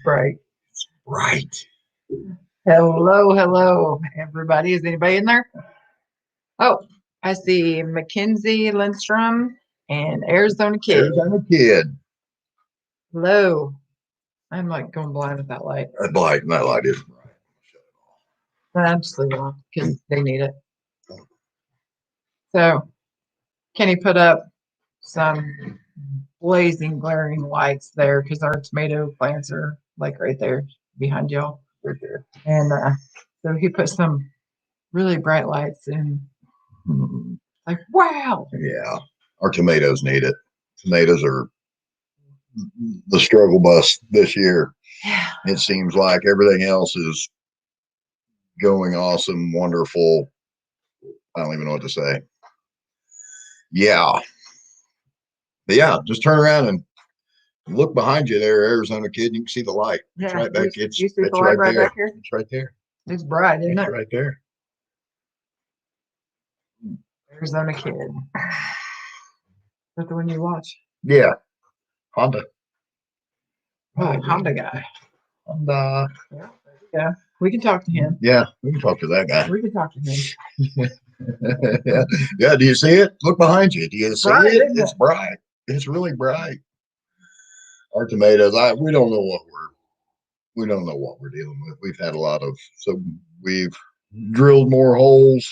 Right. Right. Hello, everybody. Is anybody in there? Oh, I see Mackenzie Lindstrom and Arizona Kid. Arizona Kid. Hello. I'm like going blind with that light. That light is bright. I'm just leaving it on because they need it. So, can you put up some blazing, glaring lights there? Because our tomato plants are like right there behind y'all. Right there. And so he put some really bright lights in. Like, wow. Yeah. Our tomatoes need it. Tomatoes are the struggle bus this year. Yeah. It seems like everything else is going awesome, wonderful. I don't even know what to say. Yeah. But yeah, just turn around and look behind you there, Arizona Kid. You can see the light. It's Yeah. right back. You see It's the light right there. back here? It's right there. It's bright, isn't It's it? right there. Arizona Kid. Is that the one you watch? Yeah. Honda. Oh, Honda guy. Honda. Yeah. We can talk to him. Yeah, we can talk to that guy. We can talk to him. Yeah. Yeah. Do you see it? Look behind you. Do you see Bright, it? isn't It's it? bright. It's really bright. Our tomatoes, we don't know what we're dealing with. We've had a lot of we've drilled more holes.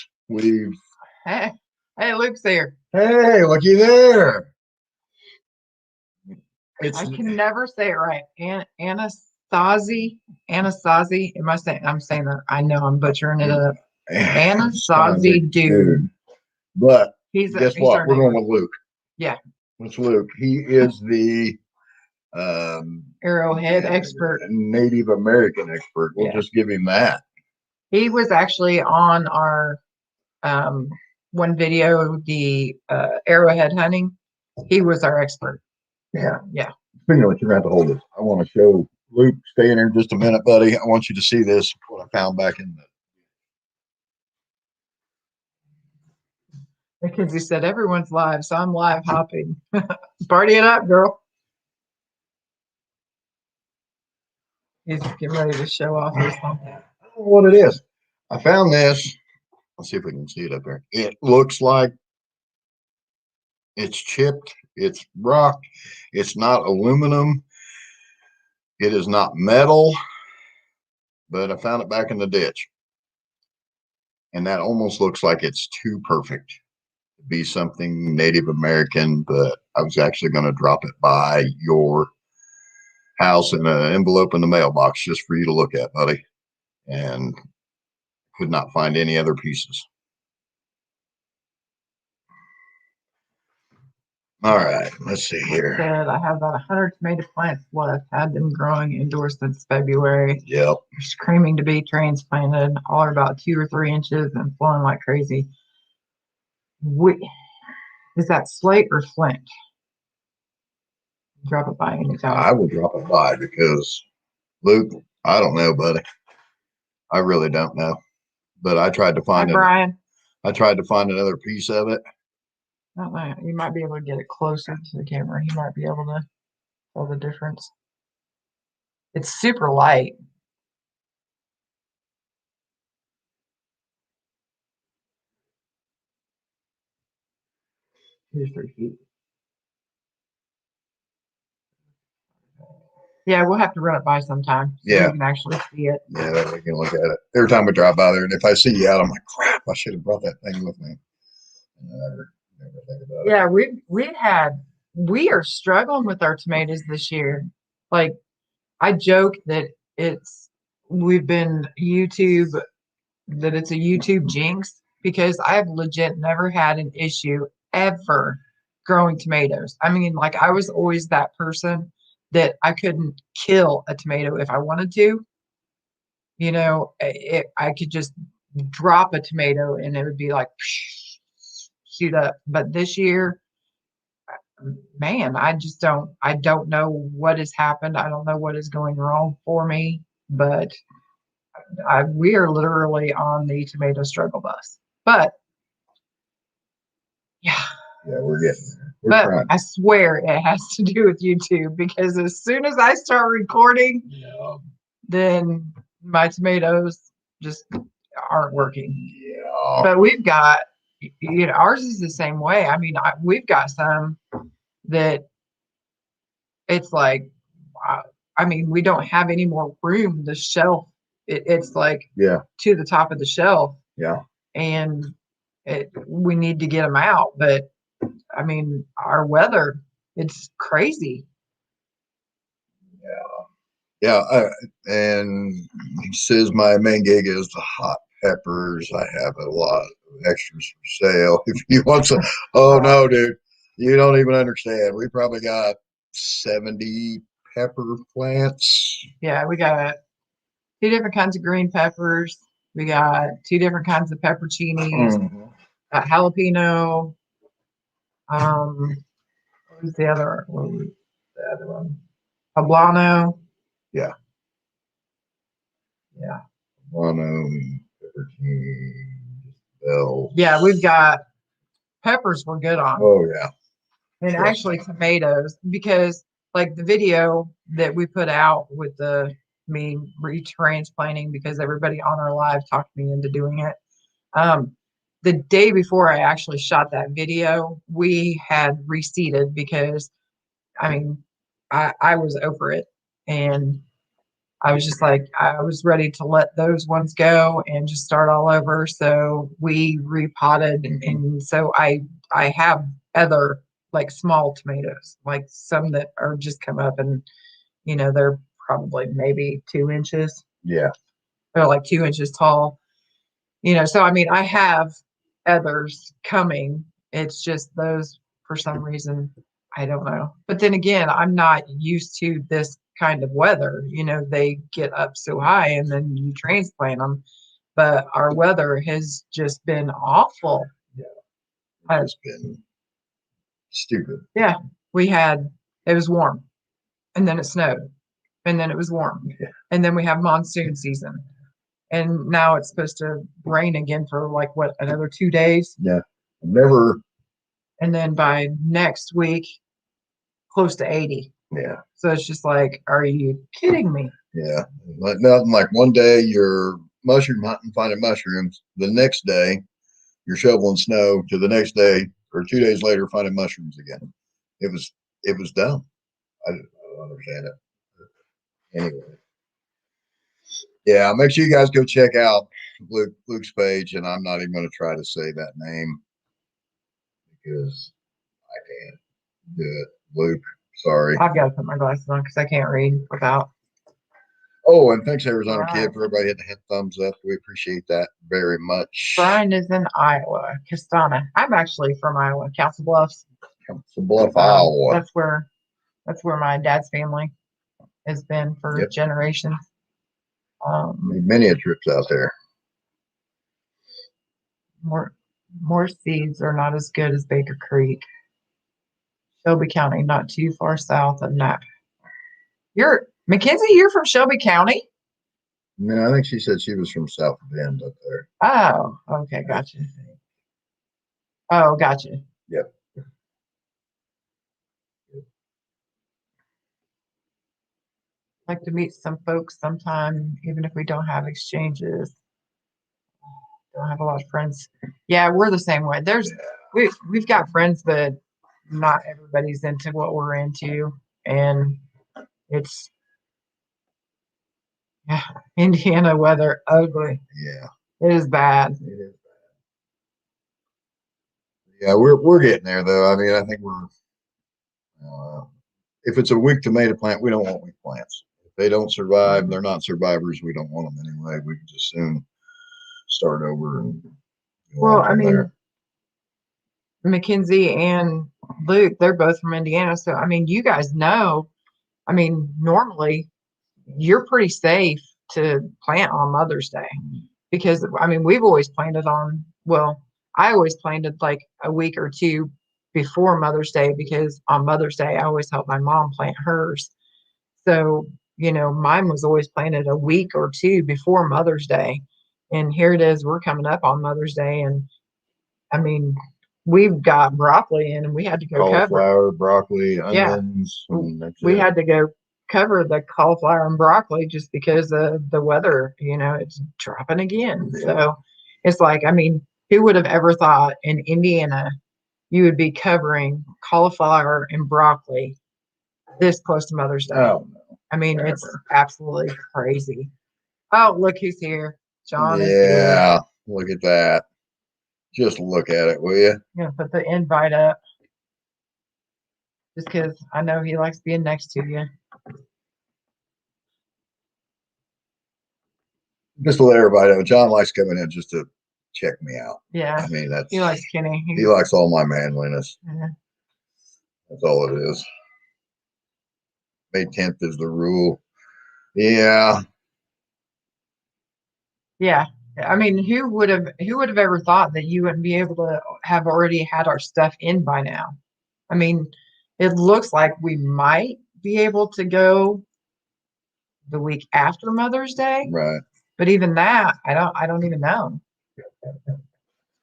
Hey, Luke's there. Hey, looky there. I can never say it right. Anasazi. Am I saying? I'm saying that. I know I'm butchering it up. Anasazi dude. But He's guess he's what? our We're going neighbor. with Luke. Yeah. It's Luke. He is the Arrowhead expert. Native American expert. We'll just give him that. He was actually on our one video, the arrowhead hunting. He was our expert. Yeah. Yeah. Speaking of which, you're going to have to hold this. I want to show Luke. Stay in here just a minute, buddy. I want you to see this, what I found back in the. Because he said everyone's live, so I'm live hopping. Party it up, girl. He's getting ready to show off his one. I don't know what it is. I found this. Let's see if we can see it up there. It looks like it's chipped. It's rock. It's not aluminum. It is not metal. But I found it back in the ditch. And that almost looks like it's too perfect to be something Native American, but I was actually going to drop it by your house in an envelope in the mailbox just for you to look at, buddy. And could not find any other pieces. All right, let's see here. Said I have about 100 tomato plants left. Had them growing indoors since February. Yep. Screaming to be transplanted. All are about 2 or 3 inches and flowing like crazy. Is that slate or flint? Drop it by anytime. I will drop it by because, Luke, I don't know, buddy. I really don't know. But I tried to find it. Brian. I tried to find another piece of it. I don't know. You might be able to get it closer to the camera. He might be able to tell the difference. It's super light. Here's 3 feet. Yeah, we'll have to run it by sometime so we can actually see it. Yeah, we can look at it. Every time we drive by there, and if I see you out, I'm like, crap, I should have brought that thing with me. Never think about it. Yeah, we are struggling with our tomatoes this year. Like, I joke that we've been that it's a YouTube jinx because I've legit never had an issue ever growing tomatoes. I mean, like, I was always that person that I couldn't kill a tomato if I wanted to. You know, I could just drop a tomato and it would be like shoot up. But this year, man, I don't know what has happened. I don't know what is going wrong for me, but we are literally on the tomato struggle bus. But yeah, Yeah, we're getting there. We're But trying. I swear it has to do with YouTube because as soon as I start recording, Yeah. then my tomatoes just aren't working. Yeah. But we've got, ours is the same way. I mean, we've got some that it's like, I mean, we don't have any more room. The shelf, it's like Yeah. to the top of the shelf, Yeah. and we need to get them out. But I mean, our weather, it's crazy. Yeah. And he says my main gig is the hot peppers. I have a lot of extras for sale. If you want some, oh no, dude, you don't even understand. We probably got 70 pepper plants. Yeah, we got 2 different kinds of green peppers. We got 2 different kinds of pepperoncinis, jalapeno. What was the other? What was the other one? Poblano. Yeah. Yeah. Mono, pepperoni, bell. Yeah, we've got peppers we're good on. Oh yeah. And Trust actually me. tomatoes, because like the video that we put out with me retransplanting because everybody on our live talked me into doing it. The day before I actually shot that video, we had reseeded because I mean, I was over it, and I was just like, I was ready to let those ones go and just start all over. So we repotted, and so I have other like small tomatoes, like some that are just come up, and they're probably maybe 2 inches. Yeah. They're like 2 inches tall. So I mean, I have others coming. It's just those for some reason, I don't know. But then again, I'm not used to this kind of weather. They get up so high and then you transplant them. But our weather has just been awful. Yeah. It's been stupid. Yeah, it was warm, and then it snowed, and then it was warm, Yeah. and then we have monsoon season. And now it's supposed to rain again for like what, another 2 days? Yeah. Never. And then by next week, close to 80. Yeah. So it's just like, are you kidding me? Yeah. Like nothing like one day you're mushroom hunting, finding mushrooms. The next day you're shoveling snow. To the next day or 2 days later, finding mushrooms again. It was dumb. I don't understand it. Anyway. Yeah, make sure you guys go check out Luke's page, and I'm not even going to try to say that name because I can't do it. Luke, sorry. I've got to put my glasses on because I can't read without. Oh, and thanks Arizona Right. Kid for everybody hitting the hit thumbs up. We appreciate that very much. Brian is in Iowa, Castana. I'm actually from Iowa, Council Bluffs. Council Bluff, Iowa. That's where my dad's family has been for generations. Many a trips out there. More seeds are not as good as Baker Creek. Shelby County, not too far south of Knapp. Mackenzie, you're from Shelby County? No, I think she said she was from South Bend up there. Oh, okay, gotcha. Oh, gotcha. Yep. Like to meet some folks sometime, even if we don't have exchanges. Don't have a lot of friends. Yeah, we're the same way. We've got friends, but not everybody's into what we're into, and it's Indiana weather ugly. Yeah, it is bad. It is bad. Yeah, we're getting there though. I mean, I think we're. If it's a weak tomato plant, we don't want weak plants. If they don't survive, they're not survivors. We don't want them anyway. We can just soon start over and. Well, I mean, Mackenzie and Luke, they're both from Indiana. So, I mean, you guys know, I mean, normally you're pretty safe to plant on Mother's Day because, I mean, we've always planted I always planted like a week or two before Mother's Day because on Mother's Day, I always help my mom plant hers. So, mine was always planted a week or two before Mother's Day. And here it is, we're coming up on Mother's Day. And I mean, we've got broccoli in and we had to go cover. Cauliflower, broccoli, Yeah. onions, and that's We it. had to go cover the cauliflower and broccoli just because of the weather, it's dropping again. Yeah. So it's like, I mean, who would have ever thought in Indiana you would be covering cauliflower and broccoli this close to Mother's Day? Oh, no. I mean, Never. it's absolutely crazy. Oh, look who's here. John is here. Yeah, look at that. Just look at it, will you? I'm gonna put the invite up just because I know he likes being next to you. Just to let everybody know, John likes coming in just to check me out. Yeah, I mean, he likes Kenny. he likes all my manliness. Yeah. That's all it is. May 10th is the rule. Yeah. Yeah. I mean, who would have ever thought that you wouldn't be able to have already had our stuff in by now? I mean, it looks like we might be able to go the week after Mother's Day. Right. But even that, I don't even know.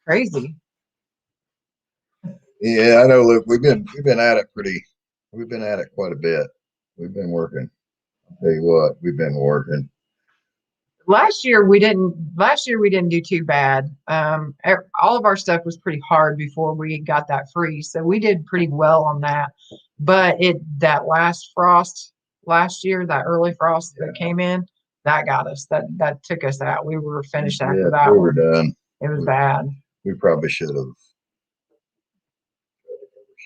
Crazy. Yeah, I know. Look, we've been at it we've been at it quite a bit. We've been working. I'll tell you what, we've been working. Last year we didn't do too bad. All of our stuff was pretty hard before we got that free, so we did pretty well on that. But that last frost last year, that early frost that came in, that got us. That took us out. We were finished after that. We were done. It was bad. We probably should have some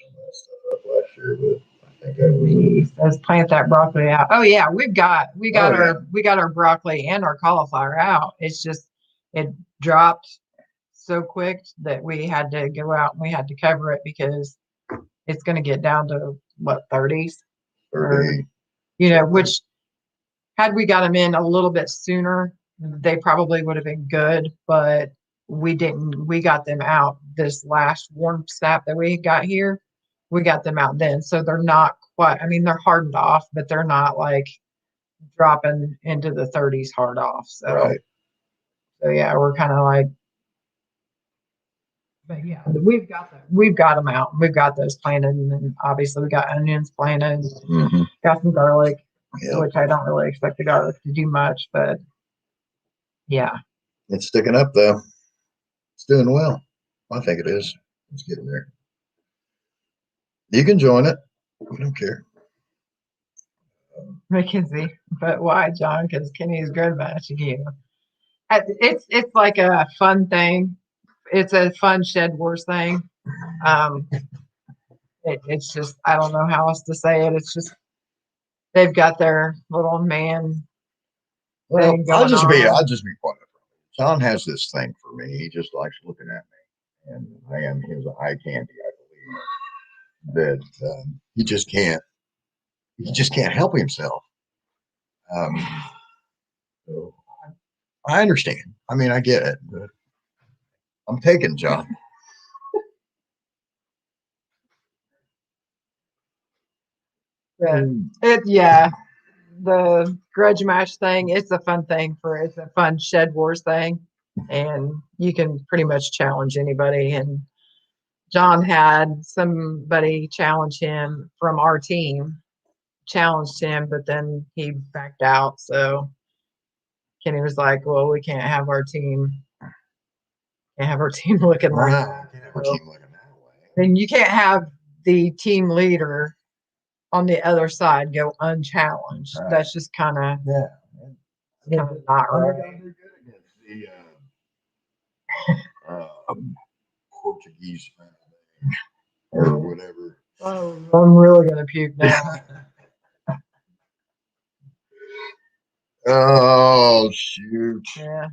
of that stuff up last year, but I think let's plant that broccoli out. Oh yeah, we got our broccoli and our cauliflower out. It's just it dropped so quick that we had to go out and we had to cover it because it's going to get down to what 30s, 30. Which had we got them in a little bit sooner, they probably would have been good, but we didn't. We got them out this last warm snap that we got here. We got them out then, so they're not quite. I mean, they're hardened off, but they're not like dropping into the 30s hard off. So, right. So yeah, we're kind of like. But yeah, we've got them out. We've got those planted, and obviously we got onions planted. Mm-hmm. Got some garlic, which I don't really expect the garlic to do much, but yeah, it's sticking up though. It's doing well. I think it is. It's getting there. You can join it. I don't care. Mackenzie, but why, John? Because Kenny's good matching you. It's like a fun thing. It's a fun Shed Wars thing. It's just I don't know how else to say it. It's just they've got their little man. Well, I'll just be quiet. John has this thing for me. He just likes looking at me, and I am his eye candy. I believe that he just can't help himself. So I understand. I mean, I get it, but I'm taking John. The grudge match thing, it's a fun thing it's a fun Shed Wars thing, and you can pretty much challenge anybody. And John had somebody challenge him from our team, challenged him, but then he backed out. So Kenny was like, "Well, we can't have our team looking like that. Then you can't have the team leader on the other side go unchallenged. Right. That's just kind of not right." Portuguese or whatever. Oh, I'm really gonna puke now. Oh shoot! Yeah,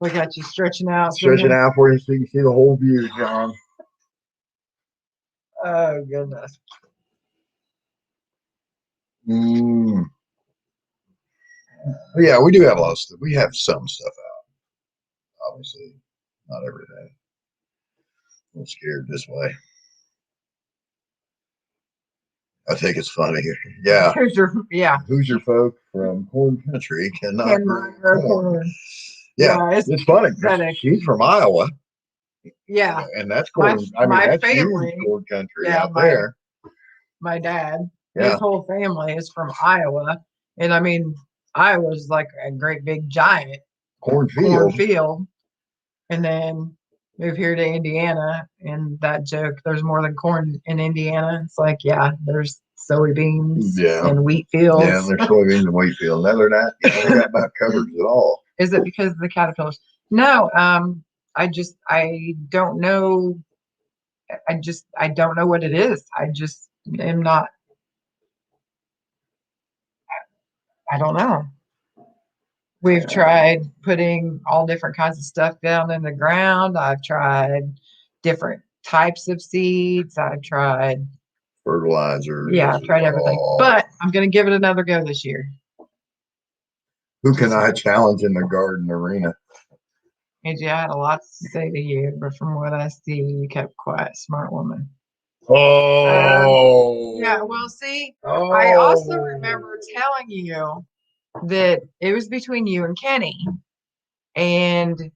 look at you stretching out for you so you can see the whole view, John. Oh goodness. Yeah, we do have a lot of stuff. We have some stuff out. Obviously, not everything. I'm scared this way. I think it's funny. Yeah. Who's your folk from corn country cannot grow corn. Yeah, it's funny. She's from Iowa. Yeah. And that's My corn. I mean, my that's huge family, corn country yeah, out there. my dad, his Yeah. whole family is from Iowa. And I mean, Iowa's like a great big giant Cornfield. cornfield. And then move here to Indiana. And that joke, there's more than corn in Indiana. It's like, yeah, there's soybeans Yeah. and wheat Yeah, fields. and there's soybeans and wheat field. Other than that, yeah, we got about covered it all. Is it because of the caterpillars? No, I don't know. I don't know what it is. I just am not, I don't know. We've tried putting all different kinds of stuff down in the ground. I've tried different types of seeds. I've tried, Fertilizer. yeah, I've tried everything. But I'm going to give it another go this year. Who can I challenge in the garden arena? AJ, I had a lot to say to you, but from what I see, you kept quiet, smart woman. Oh. Yeah, well, see, Oh. I also remember telling you that it was between you and Kenny, and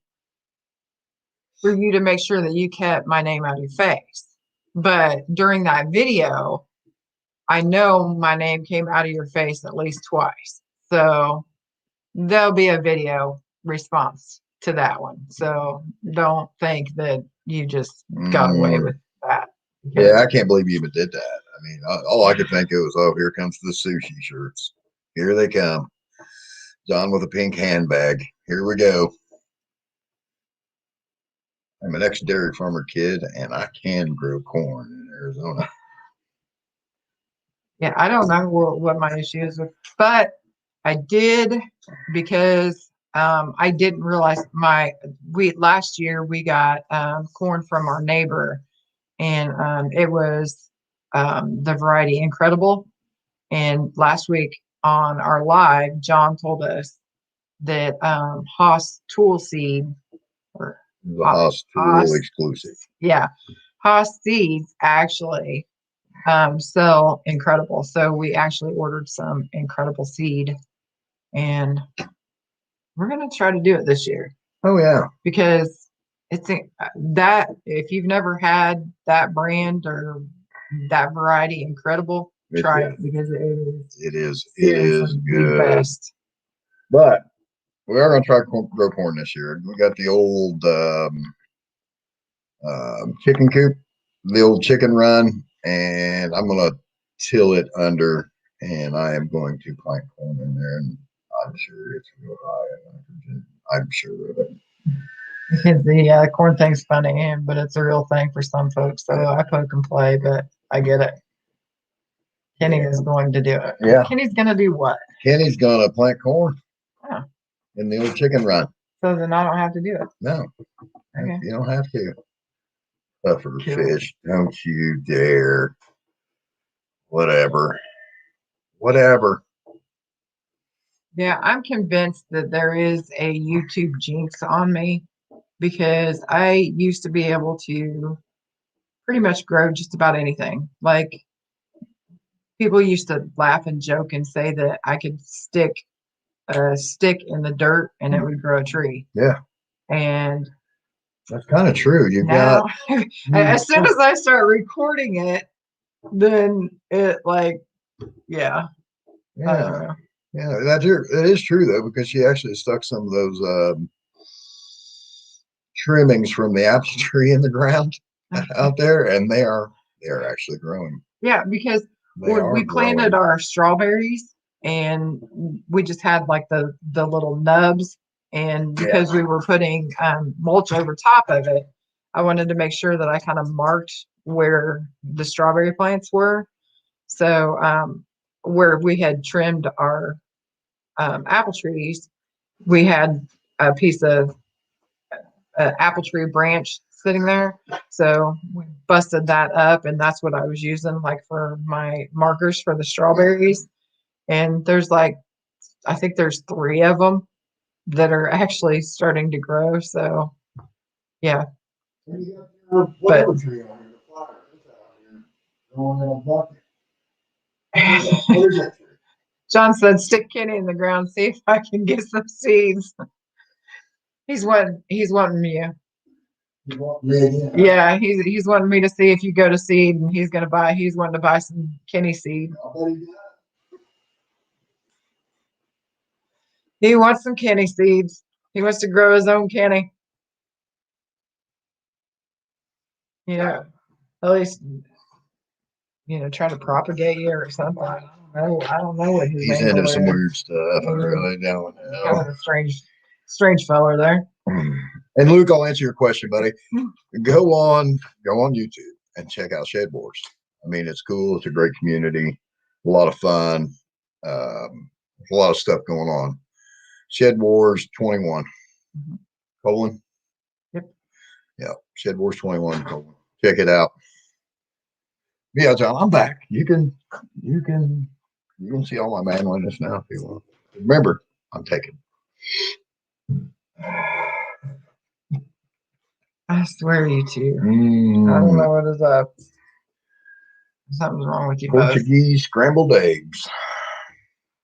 for you to make sure that you kept my name out of your face. But during that video, I know my name came out of your face at least twice. So there'll be a video response to that one. So don't think that you just got away with that. Yeah, I can't believe you even did that. I mean, all I could think of was, oh, here comes the sushi shirts. Here they come. John with a pink handbag. Here we go. I'm an ex-dairy farmer kid, and I can grow corn in Arizona. Yeah, I don't know what my issue is with, but I did because I didn't realize last year we got corn from our neighbor, and it was the variety Incredible. And last week on our live, John told us that Haas tool seed or The Haas tool exclusive. Yeah, Haas seeds actually sell Incredible. So we actually ordered some Incredible seed, and we're gonna try to do it this year. Oh yeah, because it's that if you've never had that brand or that variety, Incredible, try it because it is good. The best. But we are going to try to grow corn this year. We got the old chicken coop, the old chicken run, and I'm going to till it under, and I am going to plant corn in there, and I'm sure it's real high in nitrogen. I'm sure of it. Because the corn thing's funny, but it's a real thing for some folks. So I poke and play, but I get it. Kenny is going to do it. Yeah. Kenny's going to do what? Kenny's going to plant corn. Oh. In the old chicken run. So then I don't have to do it. No. Okay. You don't have to. Puffer fish, don't you dare. Whatever. Yeah, I'm convinced that there is a YouTube jinx on me because I used to be able to pretty much grow just about anything. Like people used to laugh and joke and say that I could stick a stick in the dirt and it would grow a tree. Yeah. And that's kind of true. You now, got as soon as I start recording it, then it yeah. Yeah. Yeah, that is true though, because she actually stuck some of those trimmings from the apple tree in the ground out there, and they're actually growing. Yeah, because we planted our strawberries and we just had like the little nubs, and because we were putting mulch over top of it, I wanted to make sure that I kind of marked where the strawberry plants were. So where we had trimmed our apple trees, we had a piece of apple tree branch sitting there. So we busted that up, and that's what I was using like for my markers for the strawberries. And there's I think there's 3 of them that are actually starting to grow. So yeah. But John said, stick Kenny in the ground, see if I can get some seeds. He's wanting you. Yeah, he's wanting me to see if you go to seed, and he's wanting to buy some Kenny seed. He wants some Kenny seeds. He wants to grow his own Kenny. You know, at least try to propagate you or something. I don't know what his He's angle into some is. weird stuff. I really don't know. Kind of a strange feller there. And Luke, I'll answer your question, buddy. Go on YouTube and check out Shed Wars. I mean, it's cool. It's a great community, a lot of fun, a lot of stuff going on. Shed Wars 21 colon. Yep. Yeah, Shed Wars 21 colon. Check it out. Yeah, John, I'm back. You can see all my manliness now if you want. Remember, I'm taking. I swear you two. I don't know what is up. Something's wrong with you both. Portuguese scrambled eggs.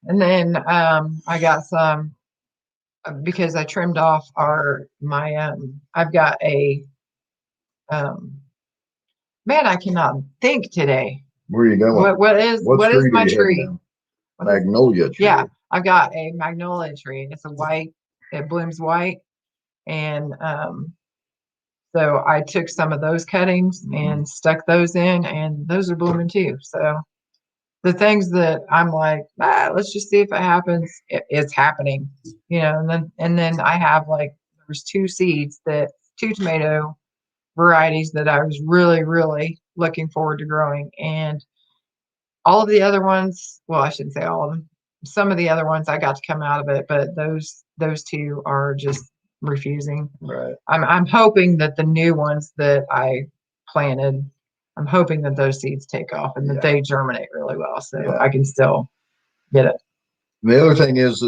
And then I got some because I trimmed off I've got a man, I cannot think today. Where are you going? What is my tree? Magnolia tree. Yeah, I've got a magnolia tree. It's a white, it blooms white. And so I took some of those cuttings and stuck those in, and those are blooming too. So the things that I'm like, let's just see if it happens. It's happening, and then I have there's two tomato varieties that I was really, really looking forward to growing. And all of the other ones, well, I shouldn't say all of them. Some of the other ones I got to come out of it, but those two are just refusing. Right. I'm hoping that the new ones that I planted, I'm hoping that those seeds take off and that they germinate really well, so I can still get it. The other thing is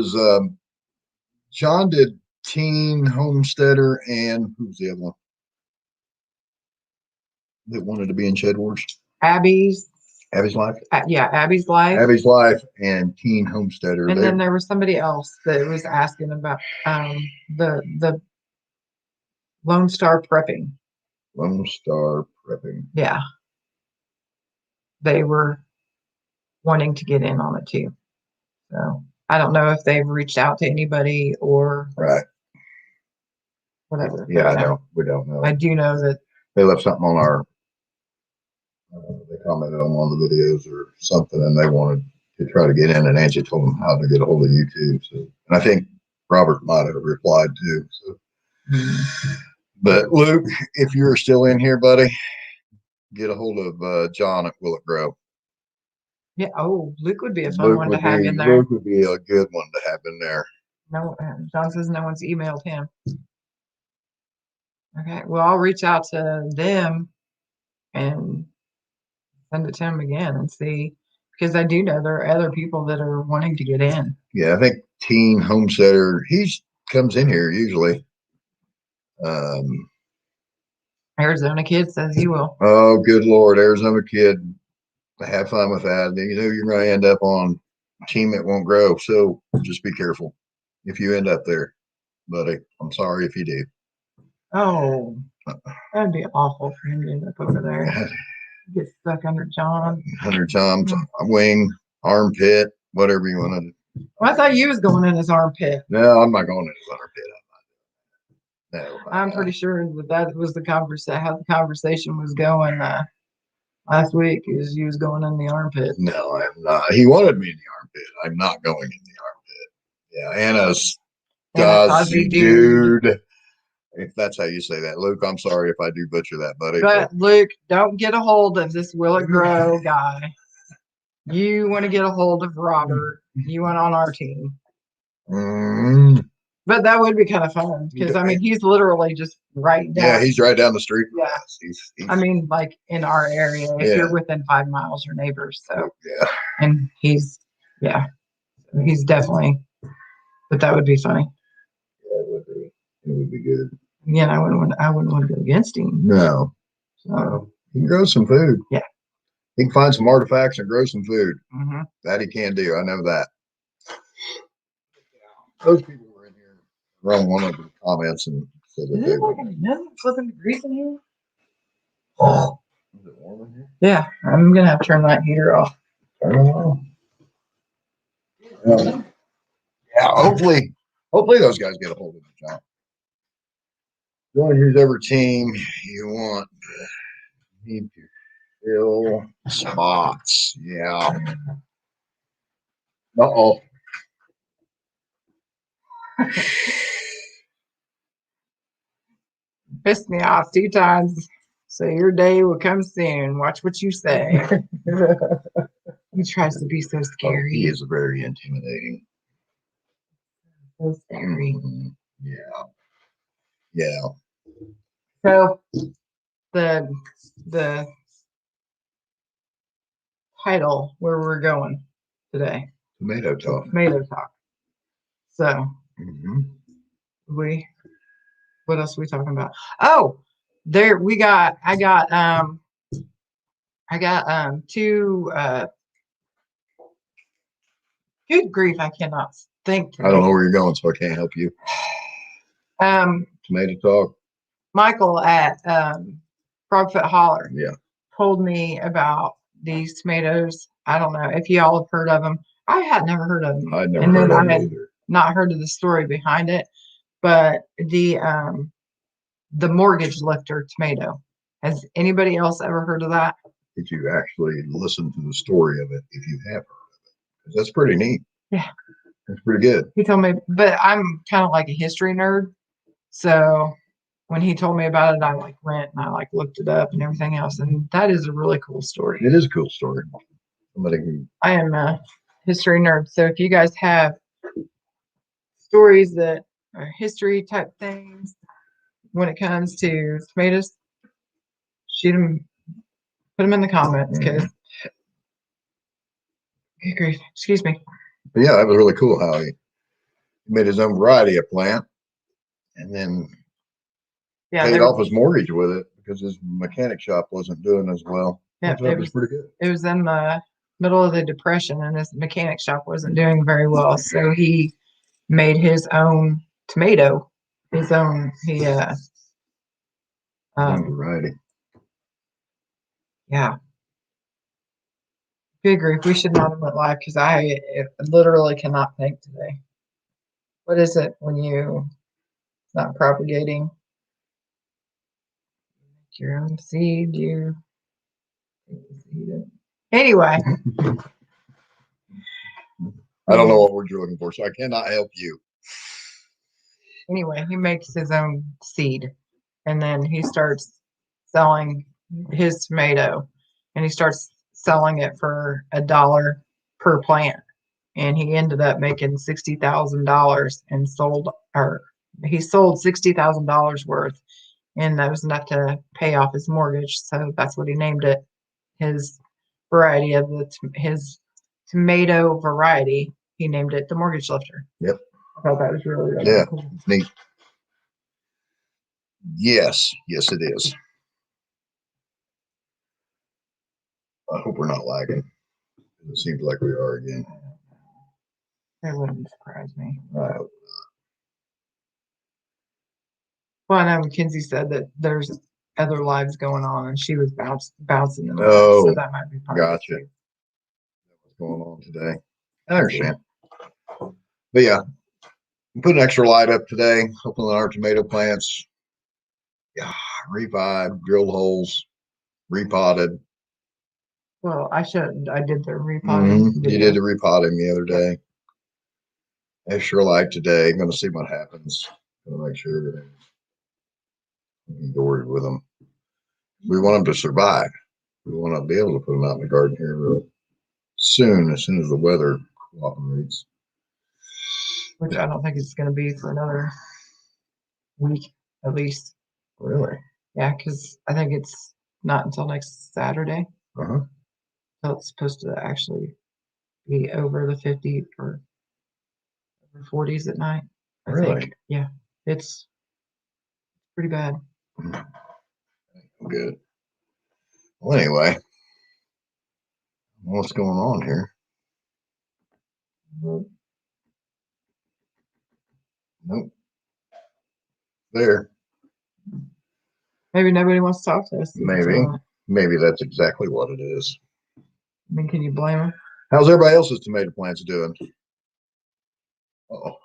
John did Teen Homesteader, and who's the other one that wanted to be in Shed Wars? Abby's Life. Abby's Life. Abby's Life and Teen Homesteader. And then there was somebody else that was asking about the Lone Star Prepping. Lone Star Prepping. Yeah. They were wanting to get in on it too. So I don't know if they've reached out to anybody or whatever. Yeah, we don't know. I do know that they left something on our they commented on one of the videos or something, and they wanted to try to get in, and Angie told them how to get a hold of YouTube. So, and I think Robert might have replied too. So, but Luke, if you're still in here, buddy, get a hold of John at Will It Grow. Yeah. Oh, Luke would be a fun one to have in there. Luke would be a good one to have in there. No, John says no one's emailed him. Okay. Well, I'll reach out to them and send it to him again and see, because I do know there are other people that are wanting to get in. Yeah, I think Teen Homesteader, he comes in here usually. Arizona Kid says he will. Oh, good Lord, Arizona Kid. Have fun with that. You're going to end up on a team that won't grow. So just be careful if you end up there, buddy. I'm sorry if you do. Oh, that'd be awful for him to end up over there. Get stuck under John. Under John's wing, armpit, whatever you want to. Well, I thought you was going in his armpit. No, I'm not going in his armpit. No, I'm pretty sure that was the conversation. How the conversation was going last week. Is you was going in the armpit. No, I'm not. He wanted me in the armpit. I'm not going in the armpit. Yeah, Anna's Dozzy dude. If that's how you say that, Luke, I'm sorry if I do butcher that, buddy. But Luke, don't get a hold of this Will It Grow guy. You want to get a hold of Robert. You want on our team. But that would be kind of fun because I mean he's literally just right down. Yeah, he's right down the street. Yeah, he's I mean, like in our area, if you're within 5 miles, you're neighbors. So and he's definitely. But that would be funny. Yeah, it would be. It would be good. Yeah, I wouldn't want to go against him. No. So he can grow some food. Yeah. He can find some artifacts and grow some food. That he can do. I know that. Those people were in here wrong one of the comments and said Is that it they like were. another flipping degrees in here? Is it warm in here? Yeah, I'm gonna have to turn that heater off. Turn it on. Yeah, hopefully those guys get a hold of it, John. Join whoever team you want. Need to fill spots. Yeah. Uh-oh. Pissed me off 2 times. So your day will come soon. Watch what you say. He tries to be so Oh, scary. he is very intimidating. So scary. Mhm. Yeah. Yeah. So the title where we're going today. Tomato talk. Tomato talk. So Mhm. what else are we talking about? Oh, there I got two good grief, I cannot think I don't know today. where you're going, so I can't help you. Tomato talk. Michael at Frogfoot Holler Yeah. told me about these tomatoes. I don't know if y'all have heard of them. I had never heard of them. I'd never And heard then of I it had either. not heard of the story behind it. But the mortgage lifter tomato. Has anybody else ever heard of that? Did you actually listen to the story of it if you have heard of it? 'Cause that's pretty neat. Yeah. That's pretty good. He told me, but I'm kind of like a history nerd. So when he told me about it, I like went and I like looked it up and everything else. And that is a really cool story. It is a cool story. Somebody who I am a history nerd. So if you guys have stories that are history type things when it comes to tomatoes, shoot them, put them in the comments because, excuse me. But yeah, that was really cool how he made his own variety of plant and then paid off his mortgage with it because his mechanic shop wasn't doing as well. Yeah, That was pretty good. It was in the middle of the Depression and his mechanic shop wasn't doing very well. So he made his own tomato, his own, Variety. yeah. Good grief, we should not have went live because I literally cannot think today. What is it when you not propagating your own seed? You anyway. I don't know what word you're looking for, so I cannot help you. Anyway, he makes his own seed, and then he starts selling his tomato, and he starts selling it for $1 per plant. And he ended up making $60,000 and he sold $60,000 worth, and that was enough to pay off his mortgage. So that's what he named it. His variety of his tomato variety, he named it the mortgage lifter. Yep. I thought that was really cool. It's neat. Yes, it is. I hope we're not lagging. It seems like we are again. That wouldn't surprise me. I hope. Well, I know Mackenzie said that there's other lives going on, and she was bouncing them. Oh, so that might be part gotcha. of it. What's going on today? I understand. But yeah, put an extra light up today. Hopefully our tomato plants, revived, drilled holes, repotted. Well, I did the repotting. You did the repotting the other day. Extra light today. Going to see what happens. Going to make sure everything's gourd with them. We want them to survive. We want to be able to put them out in the garden here real soon, as soon as the weather cooperates. Which I don't think it's going to be for another week at least. Really? Yeah, because I think it's not until next Saturday. Uh-huh. So it's supposed to actually be over the 50 or over 40s at night. I think. Yeah, it's pretty bad. Good. Well, anyway, what's going on here? Nope. There. Maybe nobody wants to talk to us. Maybe that's exactly what it is. I mean, can you blame them? How's everybody else's tomato plants doing? Oh,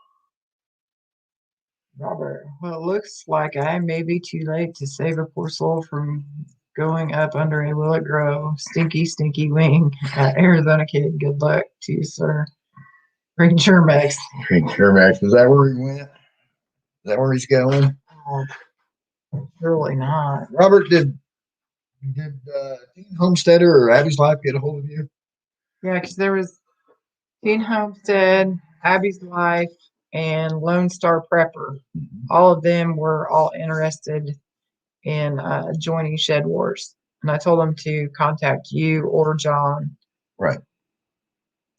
Robert, well, it looks like I may be too late to save a poor soul from going up under a will it grow. Stinky, stinky wing. Arizona kid, good luck to you, sir. Green Germax. Germax. Is that where he went? Is that where he's going? Oh, surely not. Robert, did Dean Homesteader or Abby's Life get a hold of you? Yeah, because there was Teen Homestead, Abby's Life, and Lone Star Prepper. All of them were all interested in joining Shed Wars. And I told them to contact you or John. Right.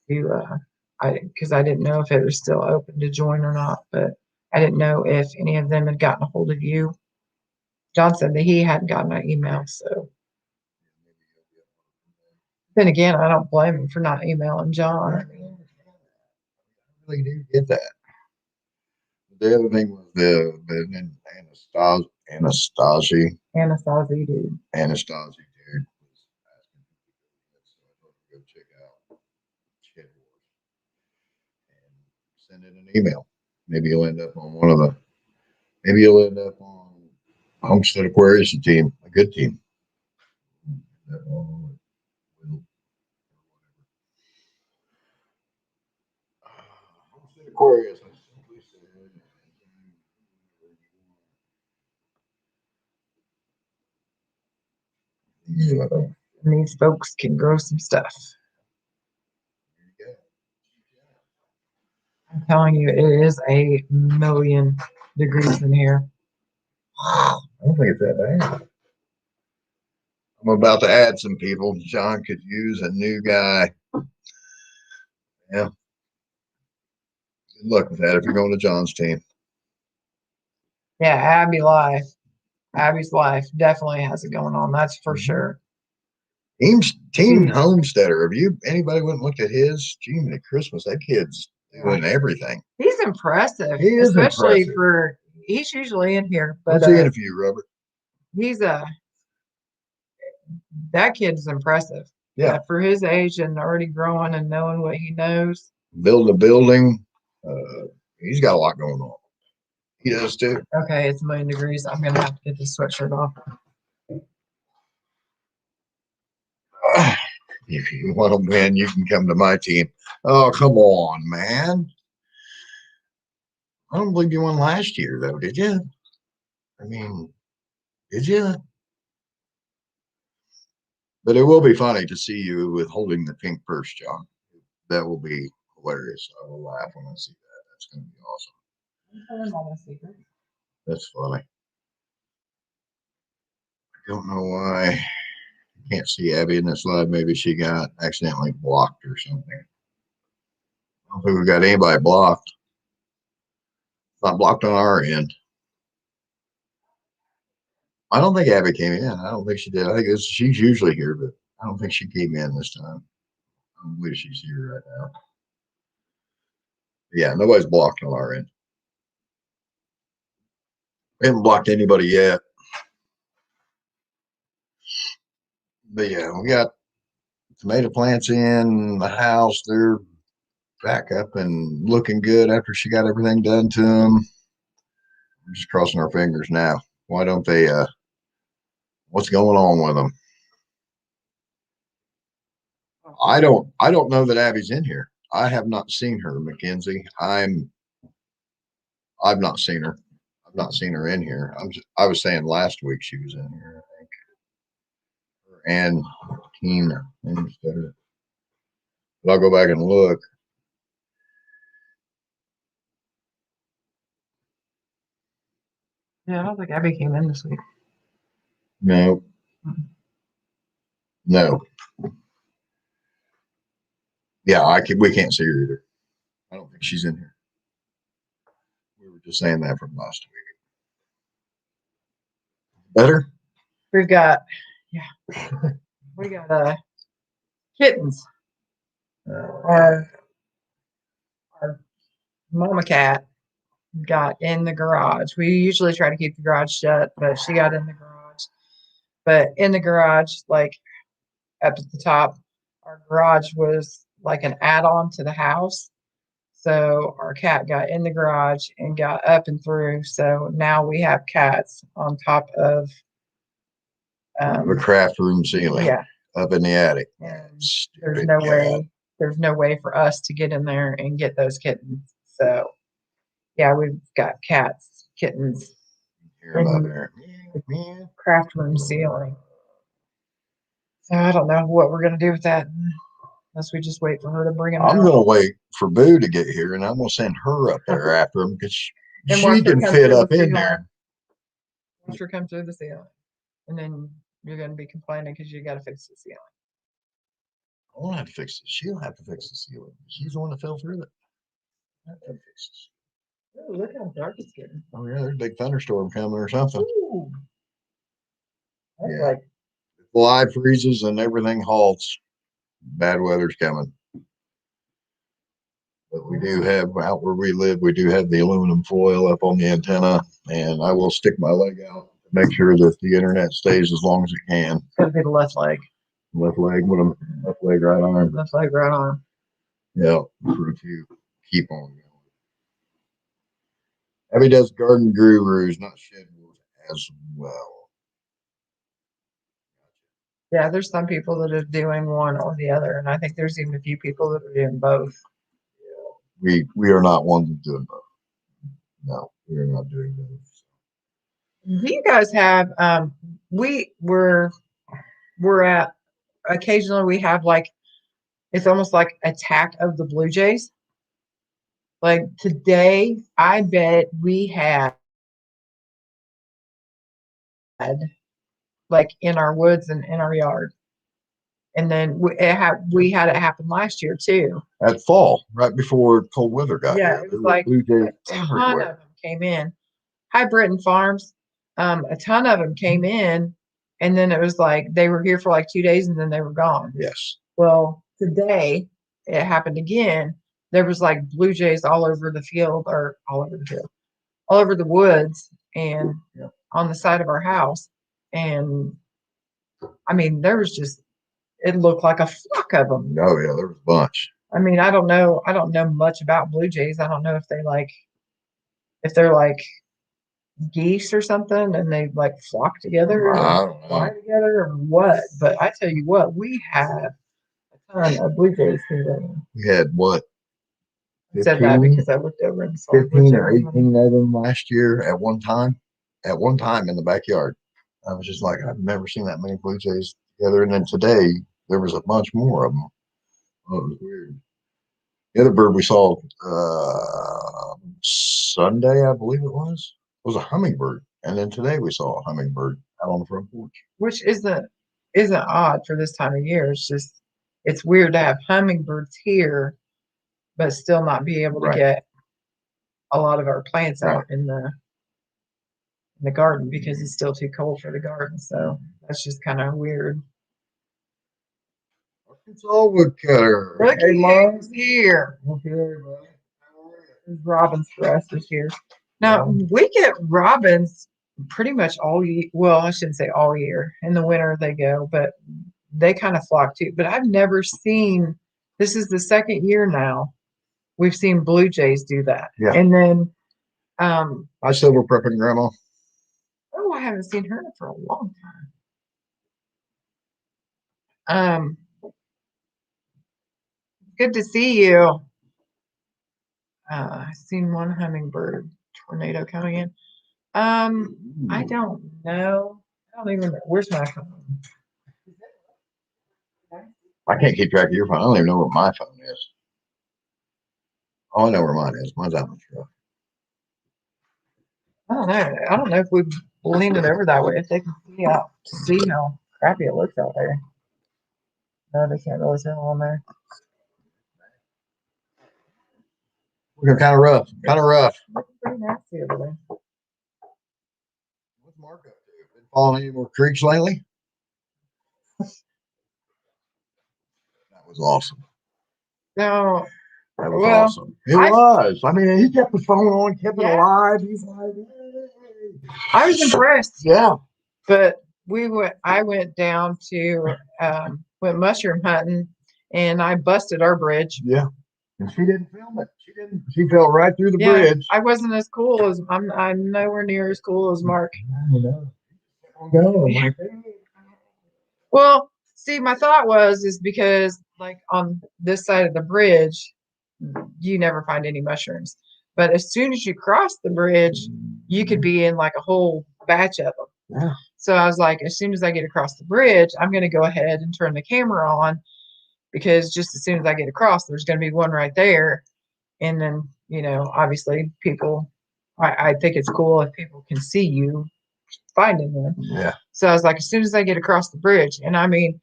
Because I didn't know if it was still open to join or not, but I didn't know if any of them had gotten a hold of you. John said that he hadn't gotten an email, so. Then again, I don't blame him for not emailing John. I really do get that. The other thing was the Anastasia dude. Anastasia dude was asking so I thought I'd go check out Shed Wars and send in an email. Maybe you'll end up on maybe you'll end up on Homestead Aquarius team, a good team. Homestead Aquarius. Yeah. And these folks can grow some stuff. I'm telling you, it is a million degrees in here. I don't think it's that bad. I'm about to add some people. John could use a new guy. Yeah. Good luck with that if you're going to John's team. Yeah, Abby's Life definitely has it going on. That's for sure. Team Homesteader. Have you anybody went and looked at his? Gee, at Christmas, that kid's doing everything. He's impressive. He is especially impressive. He's usually in here. But what's the interview, Robert? That kid's impressive. Yeah. For his age and already growing and knowing what he knows. Building a building. He's got a lot going on. He does too. Okay, it's a million degrees. I'm gonna have to get this sweatshirt off. If you want to win, you can come to my team. Oh, come on, man. I don't believe you won last year, though, did you? I mean, did you? But it will be funny to see you with holding the pink purse, John. That will be hilarious. I will laugh when I see that. That's going to be awesome. That's funny. I don't know why I can't see Abby in this live. Maybe she got accidentally blocked or something. I don't think we got anybody blocked. Not blocked on our end. I don't think Abby came in. I don't think she did. I think she's usually here, but I don't think she came in this time. I don't believe she's here right now. Yeah, nobody's blocked on our end. We haven't blocked anybody yet. But yeah, we got tomato plants in the house. They're back up and looking good after she got everything done to them. We're just crossing our fingers now. Why don't they, what's going on with them? I don't know that Abby's in here. I have not seen her, Mackenzie. I've not seen her. I've not seen her in here. I was saying last week she was in here, I think. And Tina instead of. But I'll go back and look. Yeah, I don't think Abby came in this week. No. No. Yeah, we can't see her either. I don't think she's in here. We were just saying that from last week. Better? We got kittens. Our mama cat got in the garage. We usually try to keep the garage shut, but she got in the garage But in the garage, like up at the top, our garage was like an add-on to the house. So our cat got in the garage and got up and through. So now we have cats on top of The craft room ceiling. Yeah. Up in the attic. And there's no way for us to get in there and get those kittens. So yeah, we've got cats, kittens Hear them up there. the craft room ceiling. So I don't know what we're gonna do with that unless we just wait for her to bring them I'm out. gonna wait for Boo to get here, and I'm gonna send her up there after them because she watch her can come fit through up the in ceiling. there. Watch her come through the ceiling, and then you're gonna be complaining because you got to fix the ceiling. I won't have to fix it. She'll have to fix the ceiling. She's the one that fell through it. I have to fix it. Oh, look how dark it's getting. Oh yeah, there's a big thunderstorm coming or something. Ooh. That's Yeah. like Fly freezes and everything halts. Bad weather's coming. But we do have out where we live, we do have the aluminum foil up on the antenna, and I will stick my leg out to make sure that the internet stays as long as it can. It's gotta be the left leg. Left leg, with them, left leg, right arm. Left leg, right arm. Yeah, for to keep on going. Abby does garden gurus, not shed wolves as well. Yeah, there's some people that are doing one or the other, and I think there's even a few people that are doing both. We are not ones that doing both. No, we are not doing both. Do you guys have we're at occasionally we have like it's almost like attack of the Blue Jays. Like today, I bet we had like in our woods and in our yard. And then we had it happen last year too. At fall, right before cold weather got Yeah, here, it there was were like blue jays a ton of everywhere. them came in. Hi, Britton Farms. A ton of them came in, and then it was like they were here for like 2 days and then they were gone. Yes. Well, today it happened again. There was like blue jays all over the field, or all over the field, all over the woods, and on the side of our house. And I mean, there was just it looked like a flock of them. Oh yeah, there was a bunch. I mean, I don't know much about blue jays. I don't know if they're like geese or something and they like flock together and fly together or what. But I tell you what, we had a ton of blue jays here. We had what? I said that because I looked over and saw 15 or 18 of them last year at one time. At one time in the backyard. I was just like, I've never seen that many blue jays together. And then today there was a bunch more of them. Oh, it was weird. The other bird we saw Sunday, I believe it was a hummingbird. And then today we saw a hummingbird out on the front porch. Which isn't odd for this time of year. It's just it's weird to have hummingbirds here, but still not be able to get a lot of our plants out in the garden because it's still too cold for the garden. So that's just kind of weird. Arkansas woodcutter. Hey, Mom's here. Okay, buddy. There's robins for us this year. Now we get robins pretty much all year. Well, I shouldn't say all year. In the winter they go, but they kind of flock too. But I've never seen. This is the second year now we've seen blue jays do that. Yeah. And then, my silver prepping grandma. Oh, I haven't seen her for a long time. Good to see you. I've seen one hummingbird tornado coming in. I don't know. I don't even know. Where's my phone? I can't keep track of your phone. I don't even know where my phone is. Oh, I know where mine is. Mine's out in the truck. I don't know. I don't know if we lean it over that way. If they can see how crappy it looks out there. No, they can't really tell on there. We're kind of rough. Looking pretty nasty over there. What's Mark up to? Been following any more creeks lately? That was awesome. No. That was awesome. It was. I mean, he kept the phone on, kept it alive. He's like, hey. I was impressed. Yeah. But I went down to went mushroom hunting, and I busted our bridge. Yeah. And she didn't film it. She didn't. She fell right through the Yeah, bridge. I wasn't as cool as I'm nowhere near as cool as Mark. You know. Going like, hey. Well, see, my thought is because like on this side of the bridge, you never find any mushrooms. But as soon as you cross the bridge, you could be in like a whole batch of them. Yeah. So I was like, as soon as I get across the bridge, I'm going to go ahead and turn the camera on because just as soon as I get across, there's going to be one right there. And then, obviously people, I think it's cool if people can see you finding them. Yeah. So I was like, as soon as I get across the bridge, and I mean,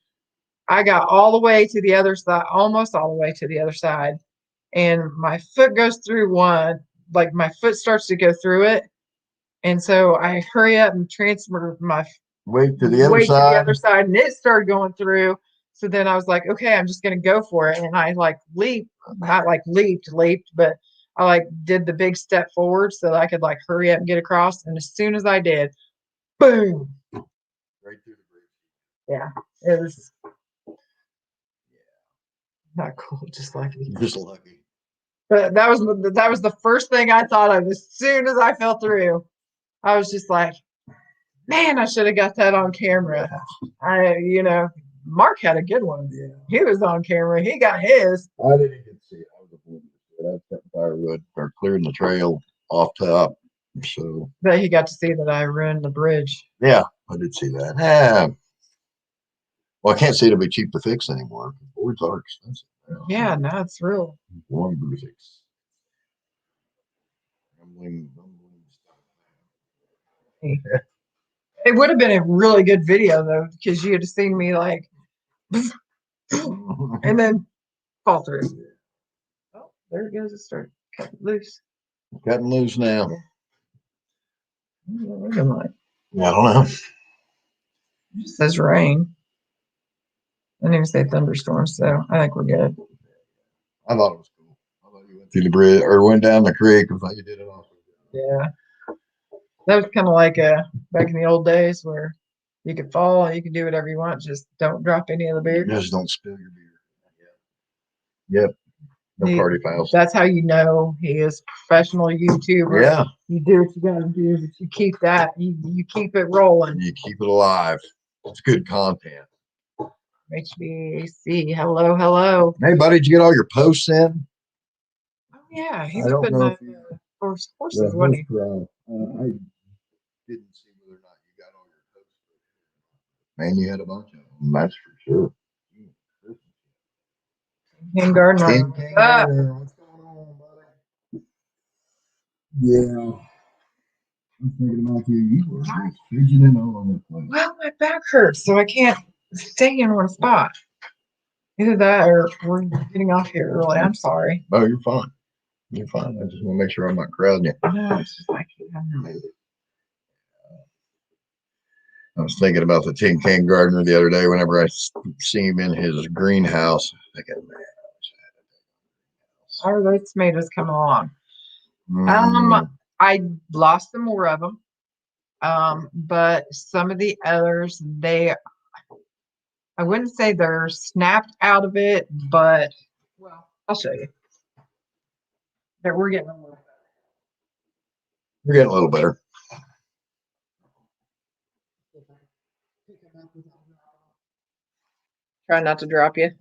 I got all the way to the other side, almost all the way to the other side, and my foot goes through one, like my foot starts to go through it. And so I hurry up and transfer my weight to the other weight to the side. other side, and it started going through. So then I was like, okay, I'm just going to go for it. And I like leaped, not like leaped, but I like did the big step forward so that I could like hurry up and get across. And as soon as I did, boom. Right through the bridge. Yeah, it was not cool, just lucky. Just lucky. But that was the first thing I thought of as soon as I fell through. I was just like, man, I should have got that on camera. Mark had a good one. Yeah. He was on camera. He got his. I didn't even see it. I was avoiding it. I was cutting firewood or clearing the trail off top. So, but he got to see that I ruined the bridge. Yeah, I did see that. Yeah. Well, I can't say it'll be cheap to fix anymore. Boards are expensive. Yeah, no, it's real. One fix. It would have been a really good video though, because you'd have seen me like, and then fall through. Oh, there it goes. It started cutting loose. Cutting loose now. What am I? I don't know. It just says rain. I didn't even say thunderstorm, so I think we're good. I thought it was cool. I thought you went through the bridge or went down the creek. I thought you did it off. Yeah. That was kind of like back in the old days where you could fall and you can do whatever you want, just don't drop any of the beer. Just don't spill your beer. Yep. No party fouls. That's how you know he is a professional YouTuber. Yeah. You do what you gotta do, but you keep that. You keep it rolling. You keep it alive. It's good content. HVAC. Hello, hello. Hey, buddy, did you get all your posts in? Oh yeah, I don't know if horses, wasn't he? I didn't see whether or not you got all your posts. Man, you had a bunch of them. That's for sure. King Gardner. King Gardner. What's going on, buddy? Yeah. I'm thinking about you. You were just fidgeting all over the place. Well, my back hurts, so I can't stay in one spot. Either that or we're getting off here early. I'm sorry. Oh, you're fine. You're fine. I just want to make sure I'm not crowding you. No, it's just like I was thinking about the King Gardner the other day whenever I see him in his greenhouse. Thinking, man, how are those tomatoes coming along? I lost some more of them. But some of the others, I wouldn't say they're snapped out of it, but well, I'll show you. We're getting a little better. We're getting a little better. Try not to drop you.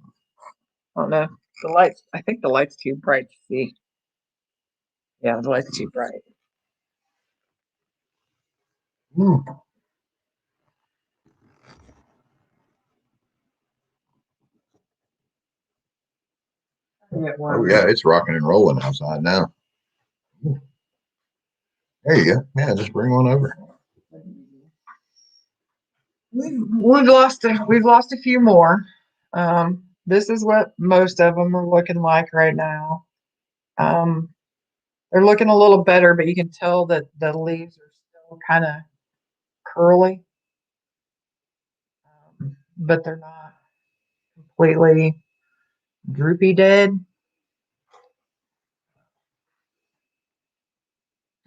Oh no, the lights. I think the light's too bright to see. Yeah, the light's too bright. Mm. Oh yeah, it's rocking and rolling outside now. There you go. Yeah, just bring one over. We've lost a few more. This is what most of them are looking like right now. They're looking a little better, but you can tell that the leaves are still kind of curly, but they're not completely droopy dead.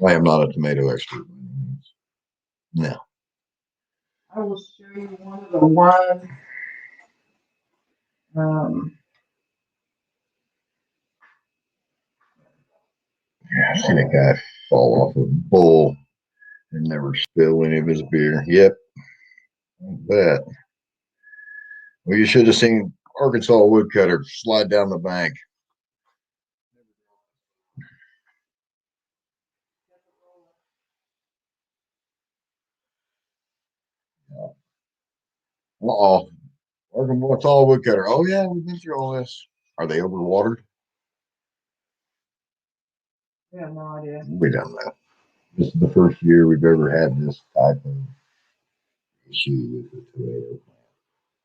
I am not a tomato expert. No. I will show you one of the ones. I've seen a guy fall off a bull and never spill any of his beer. Yep, I bet. Well, you should have seen Arkansas woodcutter slide down the bank. Uh-oh. Arkansas woodcutter. Oh, yeah, we've been through all this. Are they overwatered? Yeah, no idea. We don't know. This is the first year we've ever had this type of issue with the tomato plant.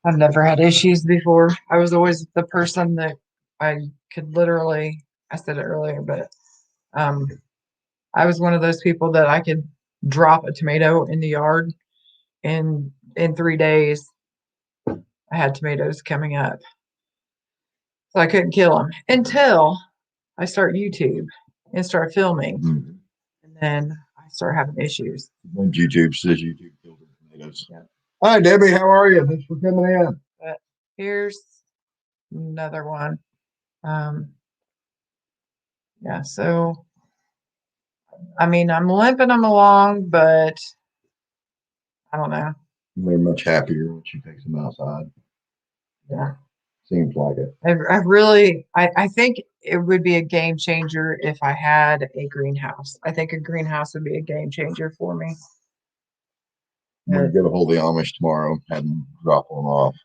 I've never had issues before. I was always the person that I could literally, I said it earlier, but um, I was one of those people that I could drop a tomato in the yard and in 3 days I had tomatoes coming up. So I couldn't kill them until I start YouTube and start filming. Mm-hmm. And then I start having issues. When YouTube says YouTube killed the tomatoes. Yep. Hi, Debbie. How are you? Thanks for coming in. But here's another one. Yeah, so I mean, I'm limping them along, but I don't know. They're much happier when she takes them outside. Yeah. Seems like it. I think it would be a game changer if I had a greenhouse. I think a greenhouse would be a game changer for me. I'm going to get a hold of the Amish tomorrow and drop one off.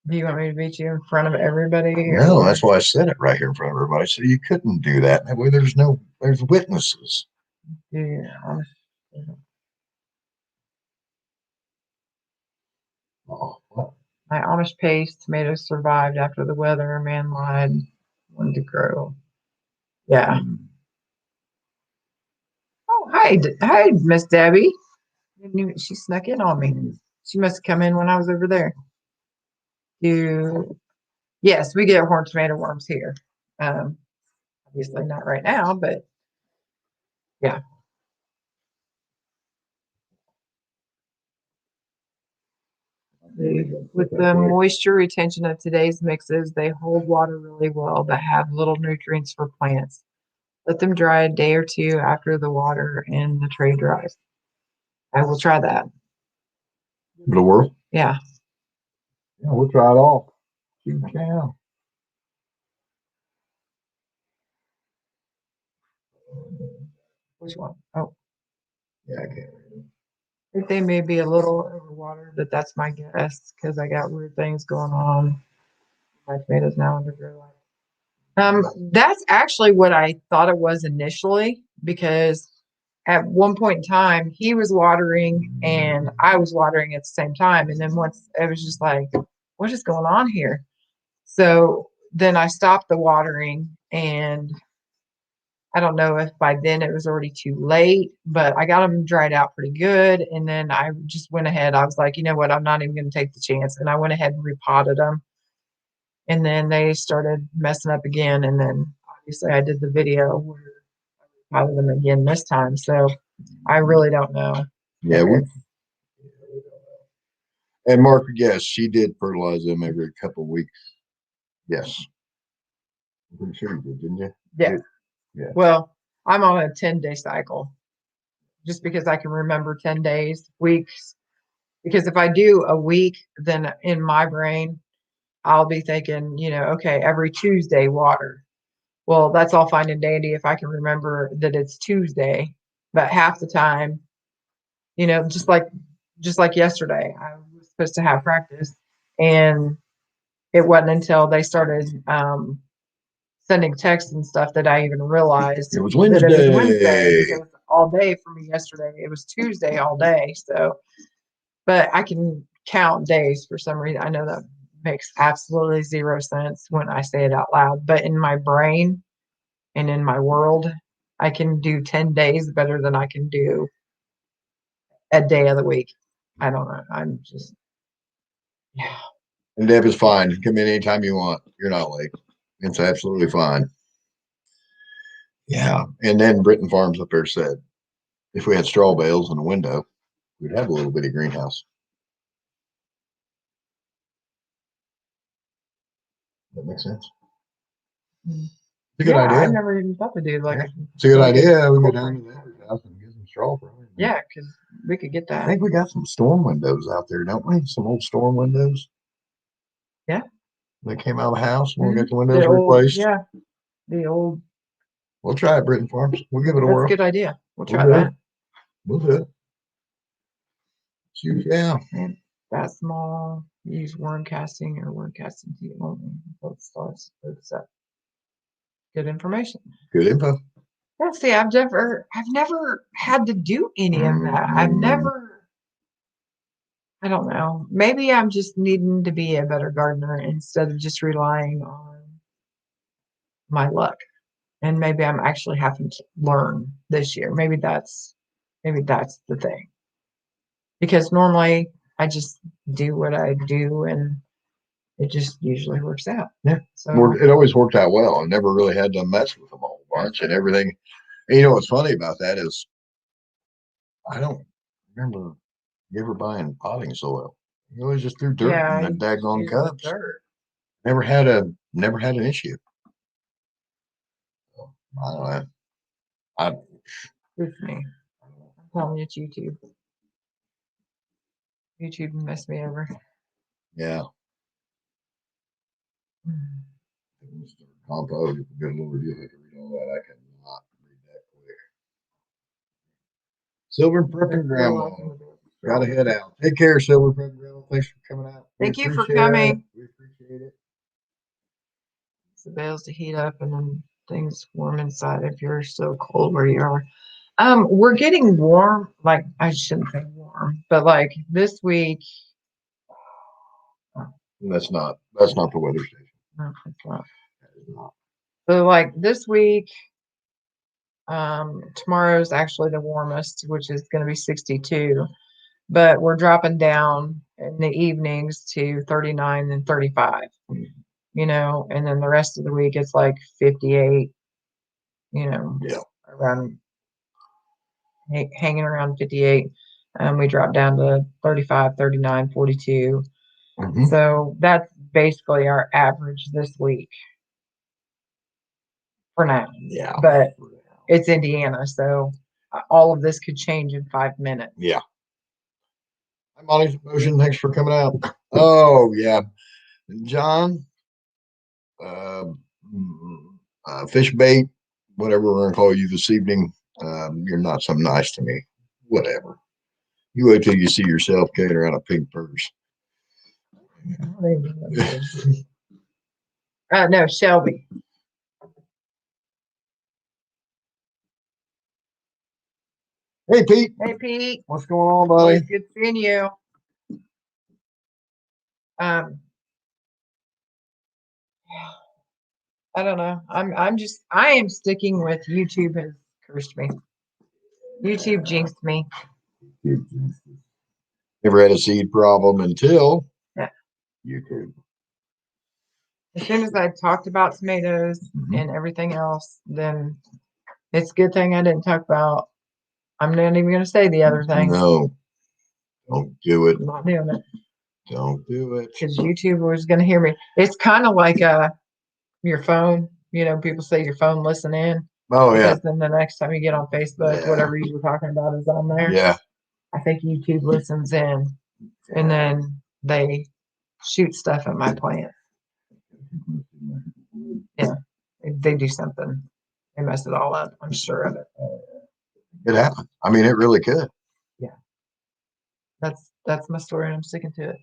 Do you want me to meet you in front of everybody? No, that's why I said it right here in front of everybody. So you couldn't do that. That way there's witnesses. Yeah. Oh, what? My Amish paste tomatoes survived after the weather. Man lied. Wanted to grow. Yeah. Oh, hi, Miss Debbie. She snuck in on me. She must have come in when I was over there. Yes, we get horned tomato worms here. Obviously not right now, but yeah. With the moisture retention of today's mixes, they hold water really well, but have little nutrients for plants. Let them dry a day or two after the water in the tray dries. I will try that. Give it a whirl. Yeah. Yeah, we'll try it all. You can. Which one? Oh. Yeah, I can't. I think they may be a little overwatered, but that's my guess because I got weird things going on. My tomatoes now under grow light. That's actually what I thought it was initially because at one point in time he was watering and I was watering at the same time, and then once it was just like, what is going on here? So then I stopped the watering, and I don't know if by then it was already too late, but I got them dried out pretty good. And then I just went ahead. I was like, you know what? I'm not even going to take the chance. And I went ahead and repotted them. And then they started messing up again. And then obviously I did the video where I repotted them again this time. So I really don't know. Yeah. And Mark, yes, she did fertilize them every couple of weeks. Yes. I'm pretty sure you did, didn't you? Yeah. Yeah. Well, I'm on a 10-day cycle just because I can remember 10 days, weeks. Because if I do a week, then in my brain, I'll be thinking, okay, every Tuesday water. Well, that's all fine and dandy if I can remember that it's Tuesday, but half the time, just like yesterday, I was supposed to have practice, and it wasn't until they started sending texts and stuff that I even realized it was Wednesday. That it was Wednesday because all day for me yesterday. It was Tuesday all day. So, but I can count days for some reason. I know that makes absolutely zero sense when I say it out loud, but in my brain and in my world, I can do 10 days better than I can do a day of the week. I don't know. I'm just, yeah. And Deb is fine. Come in anytime you want. You're not late. It's absolutely fine. Yeah. And then Britton Farms up there said, if we had straw bales in the window, we'd have a little bitty greenhouse. That makes sense. It's a good idea. I never even thought to do like it's a good idea. We go down to that house and get some straw from it. Yeah, because we could get that. I think we got some storm windows out there, don't we? Some old storm windows. Yeah. They came out of the house and we'll get the windows replaced. Yeah. The old. We'll try it, Britain Farms. We'll give it a whirl. That's a good idea. We'll try that. We'll do it. Yeah. And that small, use worm casting or worm casting to only. Both starts. Good information. Good info. Yeah, see, I've never had to do any of that. I've never. I don't know. Maybe I'm just needing to be a better gardener instead of just relying on my luck. And maybe I'm actually having to learn this year. Maybe that's the thing. Because normally I just do what I do and it just usually works out. Yeah. So it always worked out well. I never really had to mess with them a whole bunch and everything. And you know what's funny about that is I don't remember you ever buying potting soil. You always just threw dirt in the daggone cups. Dirt. Never had an issue. I don't know. It's me. I'm telling you, it's YouTube. YouTube messed me over. Yeah. Compost, good Lord, you have to read all that. I cannot read that quick. Silver and Prepping Grandma. Gotta head out. Take care, Silver Prepping Grandma. Thanks for coming out. Thank you for coming. We appreciate it. The bales to heat up and then things warm inside if you're so cold where you are. We're getting warm, like I shouldn't say warm, but like this week. That's not the weather station. No, it's not. So like this week, tomorrow's actually the warmest, which is going to be 62, but we're dropping down in the evenings to 39 and 35, and then the rest of the week it's like 58, around hanging around 58. We drop down to 35, 39, 42. Mm-hmm. So that's basically our average this week for now. Yeah. But it's Indiana, so all of this could change in 5 minutes. Yeah. Hi, Molly's Motion. Thanks for coming out. Oh, yeah. John, fish bait, whatever we're going to call you this evening. You're not so nice to me. Whatever. You wait till you see yourself carrying around a pink purse. No, Shelby. Hey, Pete. Hey, Pete. What's going on, buddy? Good seeing you. I don't know. I am sticking with YouTube has cursed me. YouTube jinxed me. Never had a seed problem until YouTube. As soon as I talked about tomatoes and everything else, then it's a good thing I didn't talk about. I'm not even going to say the other things. No, don't do it. I'm not doing it. Don't do it. Because YouTube was going to hear me. It's kind of like your phone. People say your phone listen in. Oh, yeah. Because then the next time you get on Facebook, whatever you were talking about is on there. Yeah. I think YouTube listens in, and then they shoot stuff at my plant. Yeah, they do something. They mess it all up. I'm sure of it. It happened. I mean, it really could. Yeah. That's my story, and I'm sticking to it.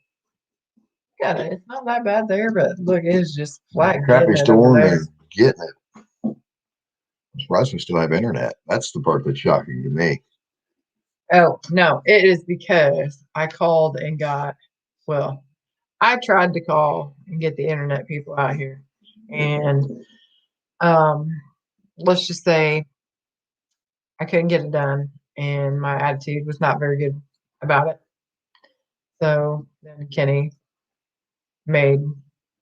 Got it. It's not that bad there, but look, it is just flat. Crappy storm and getting it. I'm surprised we still have internet. That's the part that's shocking to me. Oh, no, it is because I called and I tried to call and get the internet people out here. And let's just say I couldn't get it done. And my attitude was not very good about it. So then Kenny made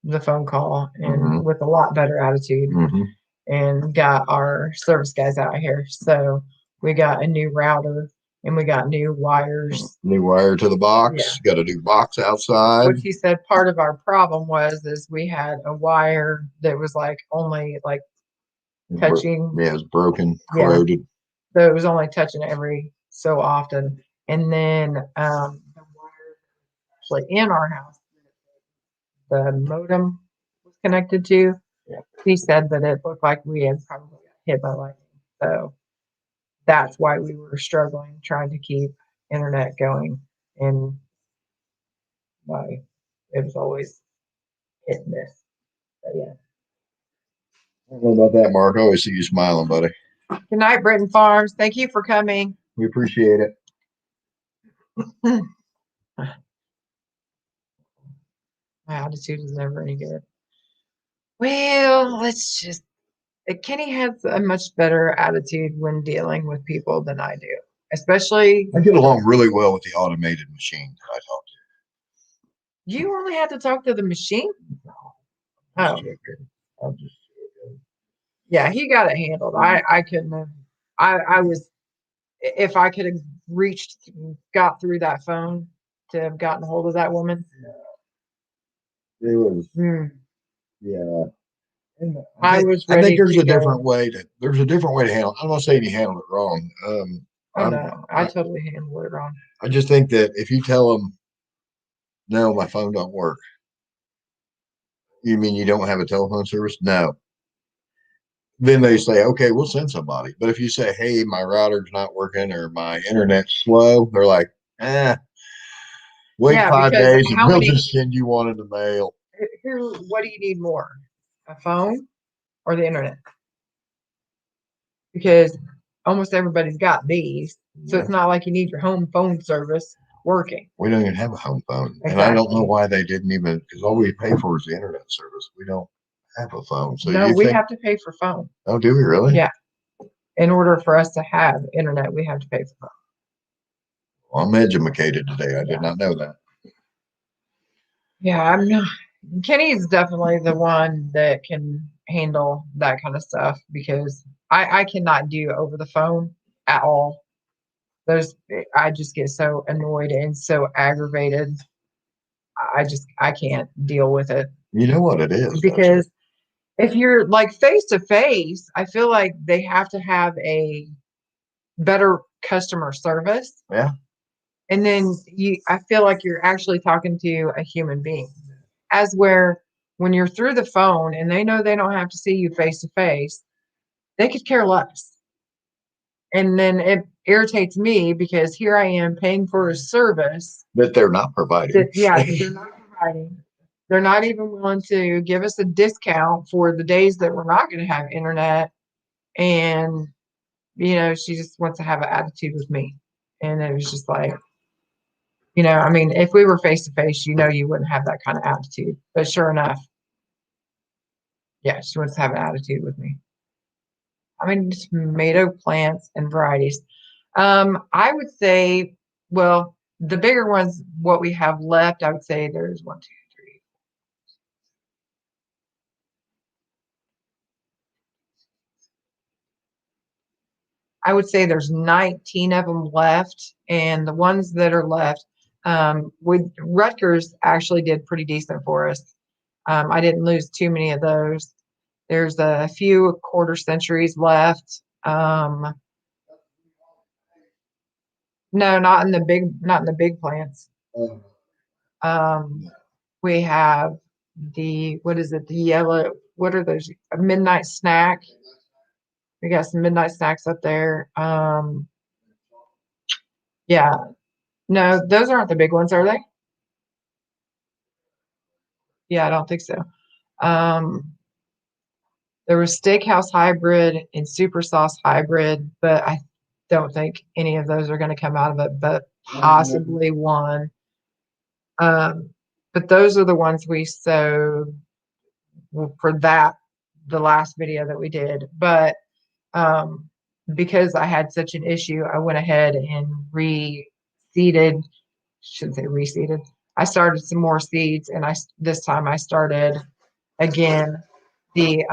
the phone call and with a lot better attitude and got our service guys out here. So we got a new router and we got new wires. New wire to the box. Yeah. Got a new box outside. Which he said part of our problem is we had a wire that was like only like touching. Yeah, it was broken, Yeah. corroded. So it was only touching every so often. And then the wire actually in our house, the modem was connected to. Yeah. He said that it looked like we had probably got hit by lightning. So that's why we were struggling trying to keep internet going. And it was always hit and miss. But yeah. I don't know about that, Mark. I always see you smiling, buddy. Good night, Britton Farms. Thank you for coming. We appreciate it. My attitude is never any good. Well, Kenny has a much better attitude when dealing with people than I do, especially. I get along really well with the automated machine that I talk to. You only have to talk to the machine? Oh. Yeah, he got it handled. I couldn't have. I was, if I could have got through that phone to have gotten a hold of that woman. It was, yeah. I was ready. I think there's a different way to handle it. I'm not saying you handled it wrong. No, I totally handled it wrong. I just think that if you tell them, no, my phone don't work. You mean you don't have a telephone service? No. Then they say, okay, we'll send somebody. But if you say, hey, my router's not working or my internet's slow, they're like, wait 5 days and we'll just send you one in the mail. Here, what do you need more? A phone or the internet? Because almost everybody's got these. So it's not like you need your home phone service working. We don't even have a home phone. Exactly. And I don't know why they didn't even, because all we pay for is the internet service. We don't have a phone. So no, we have to pay for phone. Oh, do we really? Yeah. In order for us to have internet, we have to pay for phone. Well, I'm educated today. I did not know that. Yeah, I'm not. Kenny's definitely the one that can handle that kind of stuff because I cannot do over the phone at all. I just get so annoyed and so aggravated. I can't deal with it. You know what it is? Because if you're like face to face, I feel like they have to have a better customer service. Yeah. And then I feel like you're actually talking to a human being. As where when you're through the phone and they know they don't have to see you face to face, they could care less. And then it irritates me because here I am paying for a service that they're not providing. That they're not providing. They're not even willing to give us a discount for the days that we're not going to have internet. And, she just wants to have an attitude with me. And it was just like, I mean, if we were face to face, you wouldn't have that kind of attitude. But sure enough, yeah, she wants to have an attitude with me. I mean, tomato plants and varieties. I would say, well, the bigger ones, what we have left, I would say there's 1, 2, 3. I would say there's 19 of them left, and the ones that are left, with Rutgers actually did pretty decent for us. I didn't lose too many of those. There's a few quarter centuries left. No, not in the big plants. We have what is it? The yellow, what are those? A midnight snack. We got some midnight snacks up there. Yeah. No, those aren't the big ones, are they? Yeah, I don't think so. There was Steakhouse Hybrid and Super Sauce Hybrid, but I don't think any of those are going to come out of it, but possibly one. But those are the ones we sowed for the last video that we did. But because I had such an issue, I went ahead and reseeded. Shouldn't say reseeded. I started some more seeds, and this time I started again the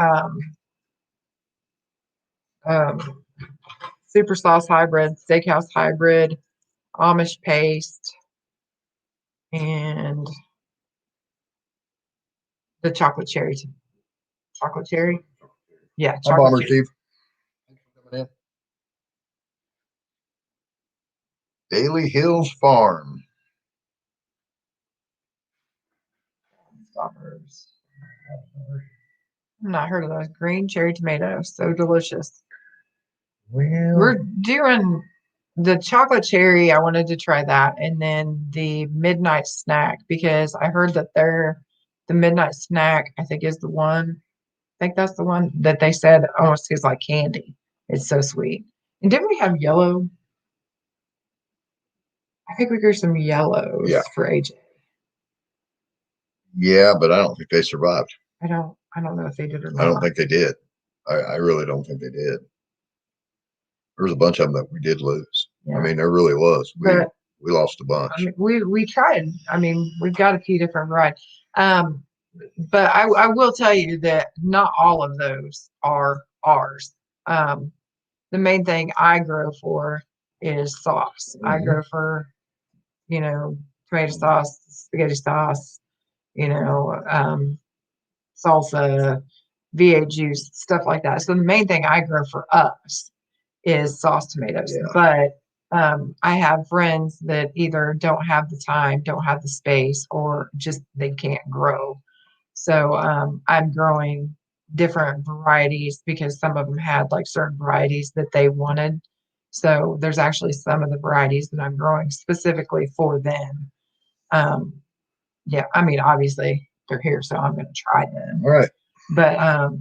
super sauce hybrid, steakhouse hybrid, Amish paste, and the chocolate cherry. Chocolate cherry? Yeah, Hi, chocolate Bomber cherry. Steve. Thanks for coming in. Daily Hills Farm. Stoppers. I've not heard of those. Green cherry tomatoes. So delicious. Well, We're doing the chocolate cherry. I wanted to try that. And then the midnight snack because I heard that the midnight snack, I think, is the one. I think that's the one that they said almost tastes like candy. It's so sweet. And didn't we have yellow? I think we grew some yellows Yeah. for AJ. yeah, but I don't think they survived. I don't know if they did or not. I don't think they did. I really don't think they did. There was a bunch of them that we did lose. Yeah. I mean, there really was. But We lost a bunch. I mean, we tried. I mean, we've got a few different varieties. But I will tell you that not all of those are ours. The main thing I grow for is sauce. I grow for, tomato sauce, spaghetti sauce, salsa, V8 juice, stuff like that. So the main thing I grow for us is sauce tomatoes. Yeah. But I have friends that either don't have the time, don't have the space, or just they can't grow. So I'm growing different varieties because some of them had like certain varieties that they wanted. So there's actually some of the varieties that I'm growing specifically for them. Yeah, I mean, obviously they're here, so I'm going to try them. All right. But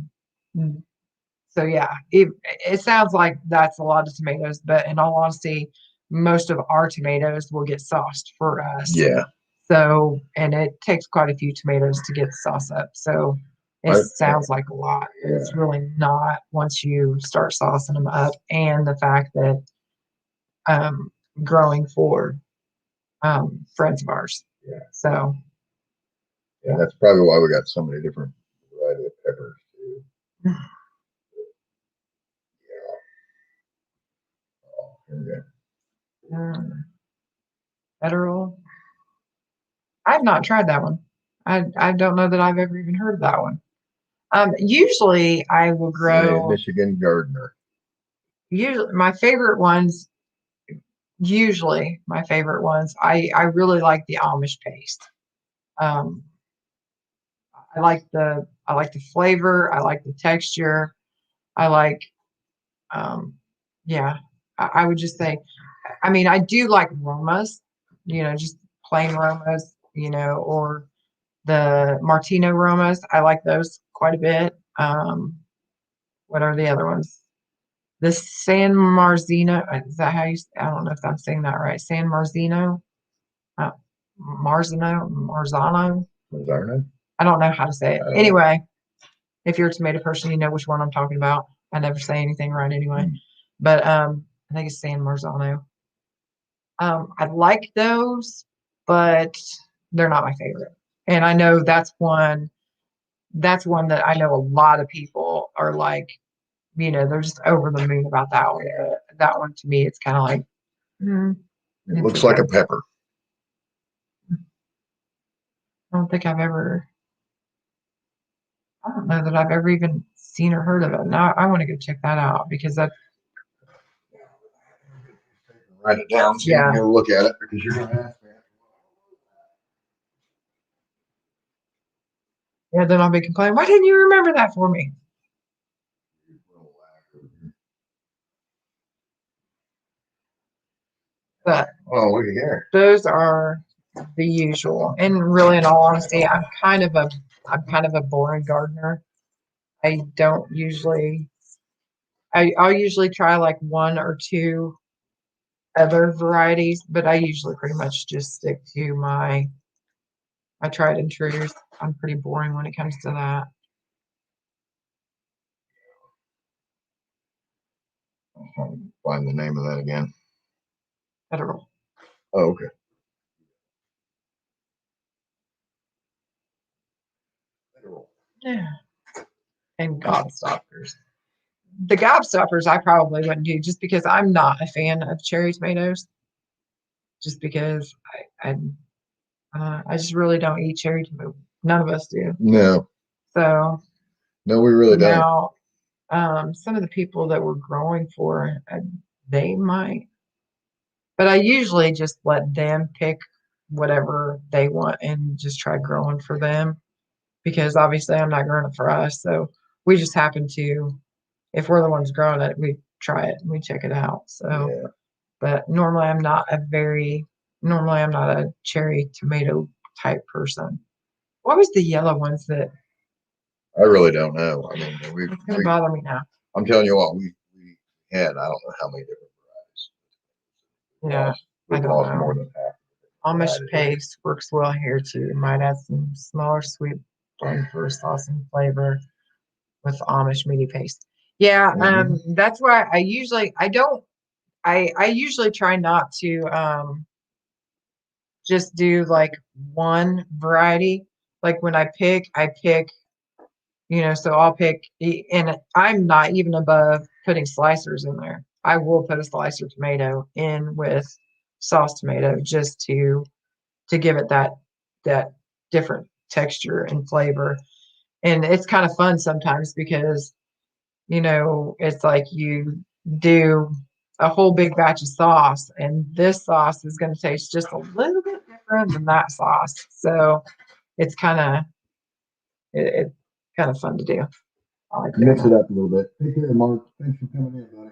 so yeah, it sounds like that's a lot of tomatoes, but in all honesty, most of our tomatoes will get sauced for us. Yeah. So, and it takes quite a few tomatoes to get the sauce up. So it sounds like a lot. But it's really not once you start saucing them up, and the fact that growing for friends of ours. Yeah. So Yeah, that's probably why we got so many different variety of peppers too. Yeah. Oh, here we go. federal. I've not tried that one. I don't know that I've ever even heard of that one. Usually I will grow Michigan Gardener. usually my favorite ones, I really like the Amish paste. Um, I like the flavor, I like the texture, I like yeah, I would just say I mean I do like Romas, just plain Romas, or the Martino Romas. I like those quite a bit. What are the other ones? The San Marzino. Is that how you? I don't know if I'm saying that right. San Marzino, uh, Marzano. Marzano? I don't know how to say it. Anyway, if you're a tomato person, you know which one I'm talking about. I never say anything right anyway. But I think it's San Marzano. I like those, but they're not my favorite. And I know that's one that I know a lot of people are like, they're just over the moon about that one. That one to me, it's kind of like, It looks like a pepper. I don't think I don't know that I've ever even seen or heard of it. Now I want to go check that out because that, Write it down so you can go look at it because you're going to ask me. yeah, then I'll be complaining. Why didn't you remember that for me? But oh, look at here. Those are the usual. And really, in all honesty, I'm kind of a boring gardener. I don't usually. I'll usually try like one or two other varieties, but I usually pretty much just stick to my tried and trues. I'm pretty boring when it comes to that. Find the name of that again. Federal. Oh, okay. Federal. Yeah. And Gobstoppers. the gobstoppers I probably wouldn't do just because I'm not a fan of cherry tomatoes. Just because I just really don't eat cherry tomato. None of us do. No, So no, we really don't. now, some of the people that we're growing for, they might, but I usually just let them pick whatever they want and just try growing for them because obviously I'm not growing it for us. So we just happen to, if we're the ones growing it, we try it and we check it out. So, Yeah, but normally I'm not a cherry tomato type person. What was the yellow ones that I really don't know. I mean, it's gonna bother me now? I'm telling you what, we had, I don't know how many different varieties. Yeah, I We've don't lost know. more than half. Amish Varieties. paste works well here too. Might add some smaller sweet blend for sauce and flavor with Amish meaty paste. Yeah, that's why I usually try not to just do like one variety. Like when I pick, so I'll pick and I'm not even above putting slicers in there. I will put a slicer tomato in with sauce tomato just to give it that different texture and flavor. And it's kind of fun sometimes because it's like you do a whole big batch of sauce, and this sauce is going to taste just a little bit different than that sauce. So it's it's kind of fun to do. I like Mix doing it that. up a little bit. Take care, Mark. Thanks for coming in, buddy.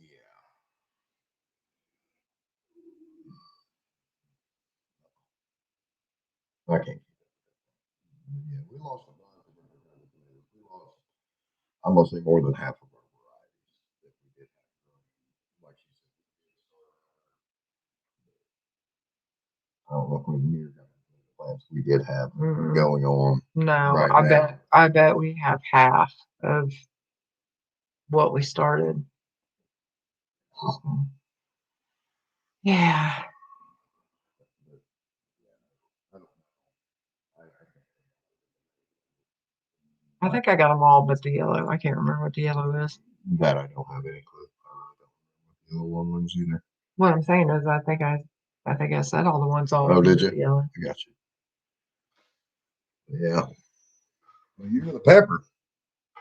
Yeah, I can't. Yeah, we lost a bunch of different kinds of tomatoes. We lost, I'm gonna say more than half of our varieties that we did have growing. Like you said, I don't know if we near got the plants we did have going on No, right now. I bet we have half of what we started. Yeah. I think I got them all but the yellow. I can't remember what the yellow is. That I don't have any clue. I really don't know what the other one was either. What I'm saying is I think I said all the ones all Oh, did but you? the yellow. I got you. Yeah. The year of the pepper.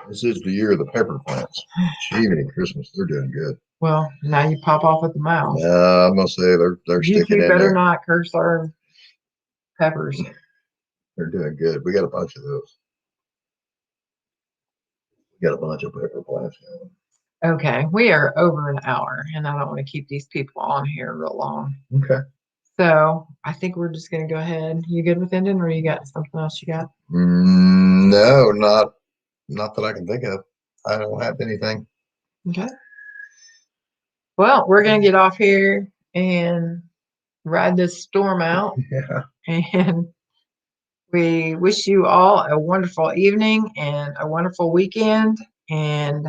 This is the year of the pepper plants. Even Christmas, they're doing good. Well, now you pop off at the mouth. I'm gonna say they're You sticking two in better there. not curse our peppers. They're doing good. We got a bunch of those. We got a bunch of pepper plants going. Okay, we are over an hour, and I don't want to keep these people on here real long. Okay. So I think we're just gonna go ahead. You good with ending, or you got something else you got? No, not that I can think of. I don't have anything. Okay. Well, we're gonna get off here and ride this storm out, Yeah. and we wish you all a wonderful evening and a wonderful weekend. And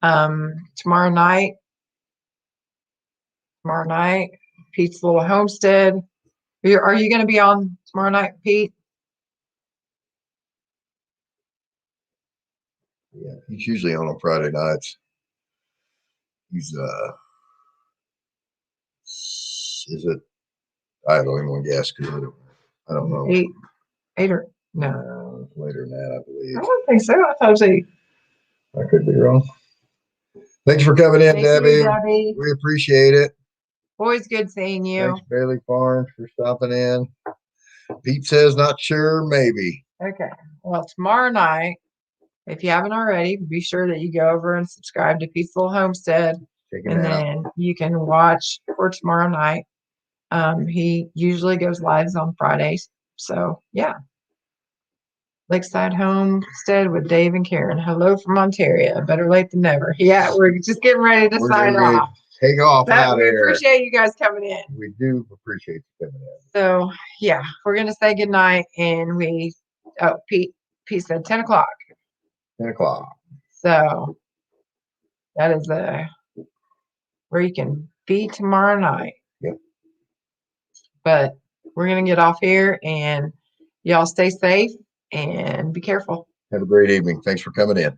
tomorrow night, Pete's Little Homestead. Are you going to be on tomorrow night, Pete? Yeah. He's usually on Friday nights. He's is it? I don't even want to guess because I don't know. Eight or no? No, it's later than that, I believe. I don't think so. I thought it was eight. I could be wrong. Thanks for coming in, Thank Debbie. you, Debbie. We appreciate it. Always good seeing you. Thanks, Bailey Farms, for stopping in. Pete says not sure, maybe. Okay. Well, tomorrow night, if you haven't already, be sure that you go over and subscribe to Pete's Little Homestead, Check it and out. then you can watch for tomorrow night. He usually goes lives on Fridays. So yeah. Lakeside Homestead with Dave and Karen. Hello from Ontario. Better late than never. Yeah, we're just getting ready to We're sign gonna off. take off out We here. appreciate you guys coming in. We do appreciate you coming in. So yeah, we're gonna say goodnight, and Pete said 10 o'clock. 10 o'clock. So that is where you can be tomorrow night. Yep. But we're gonna get off here, and y'all stay safe and be careful. Have a great evening. Thanks for coming in.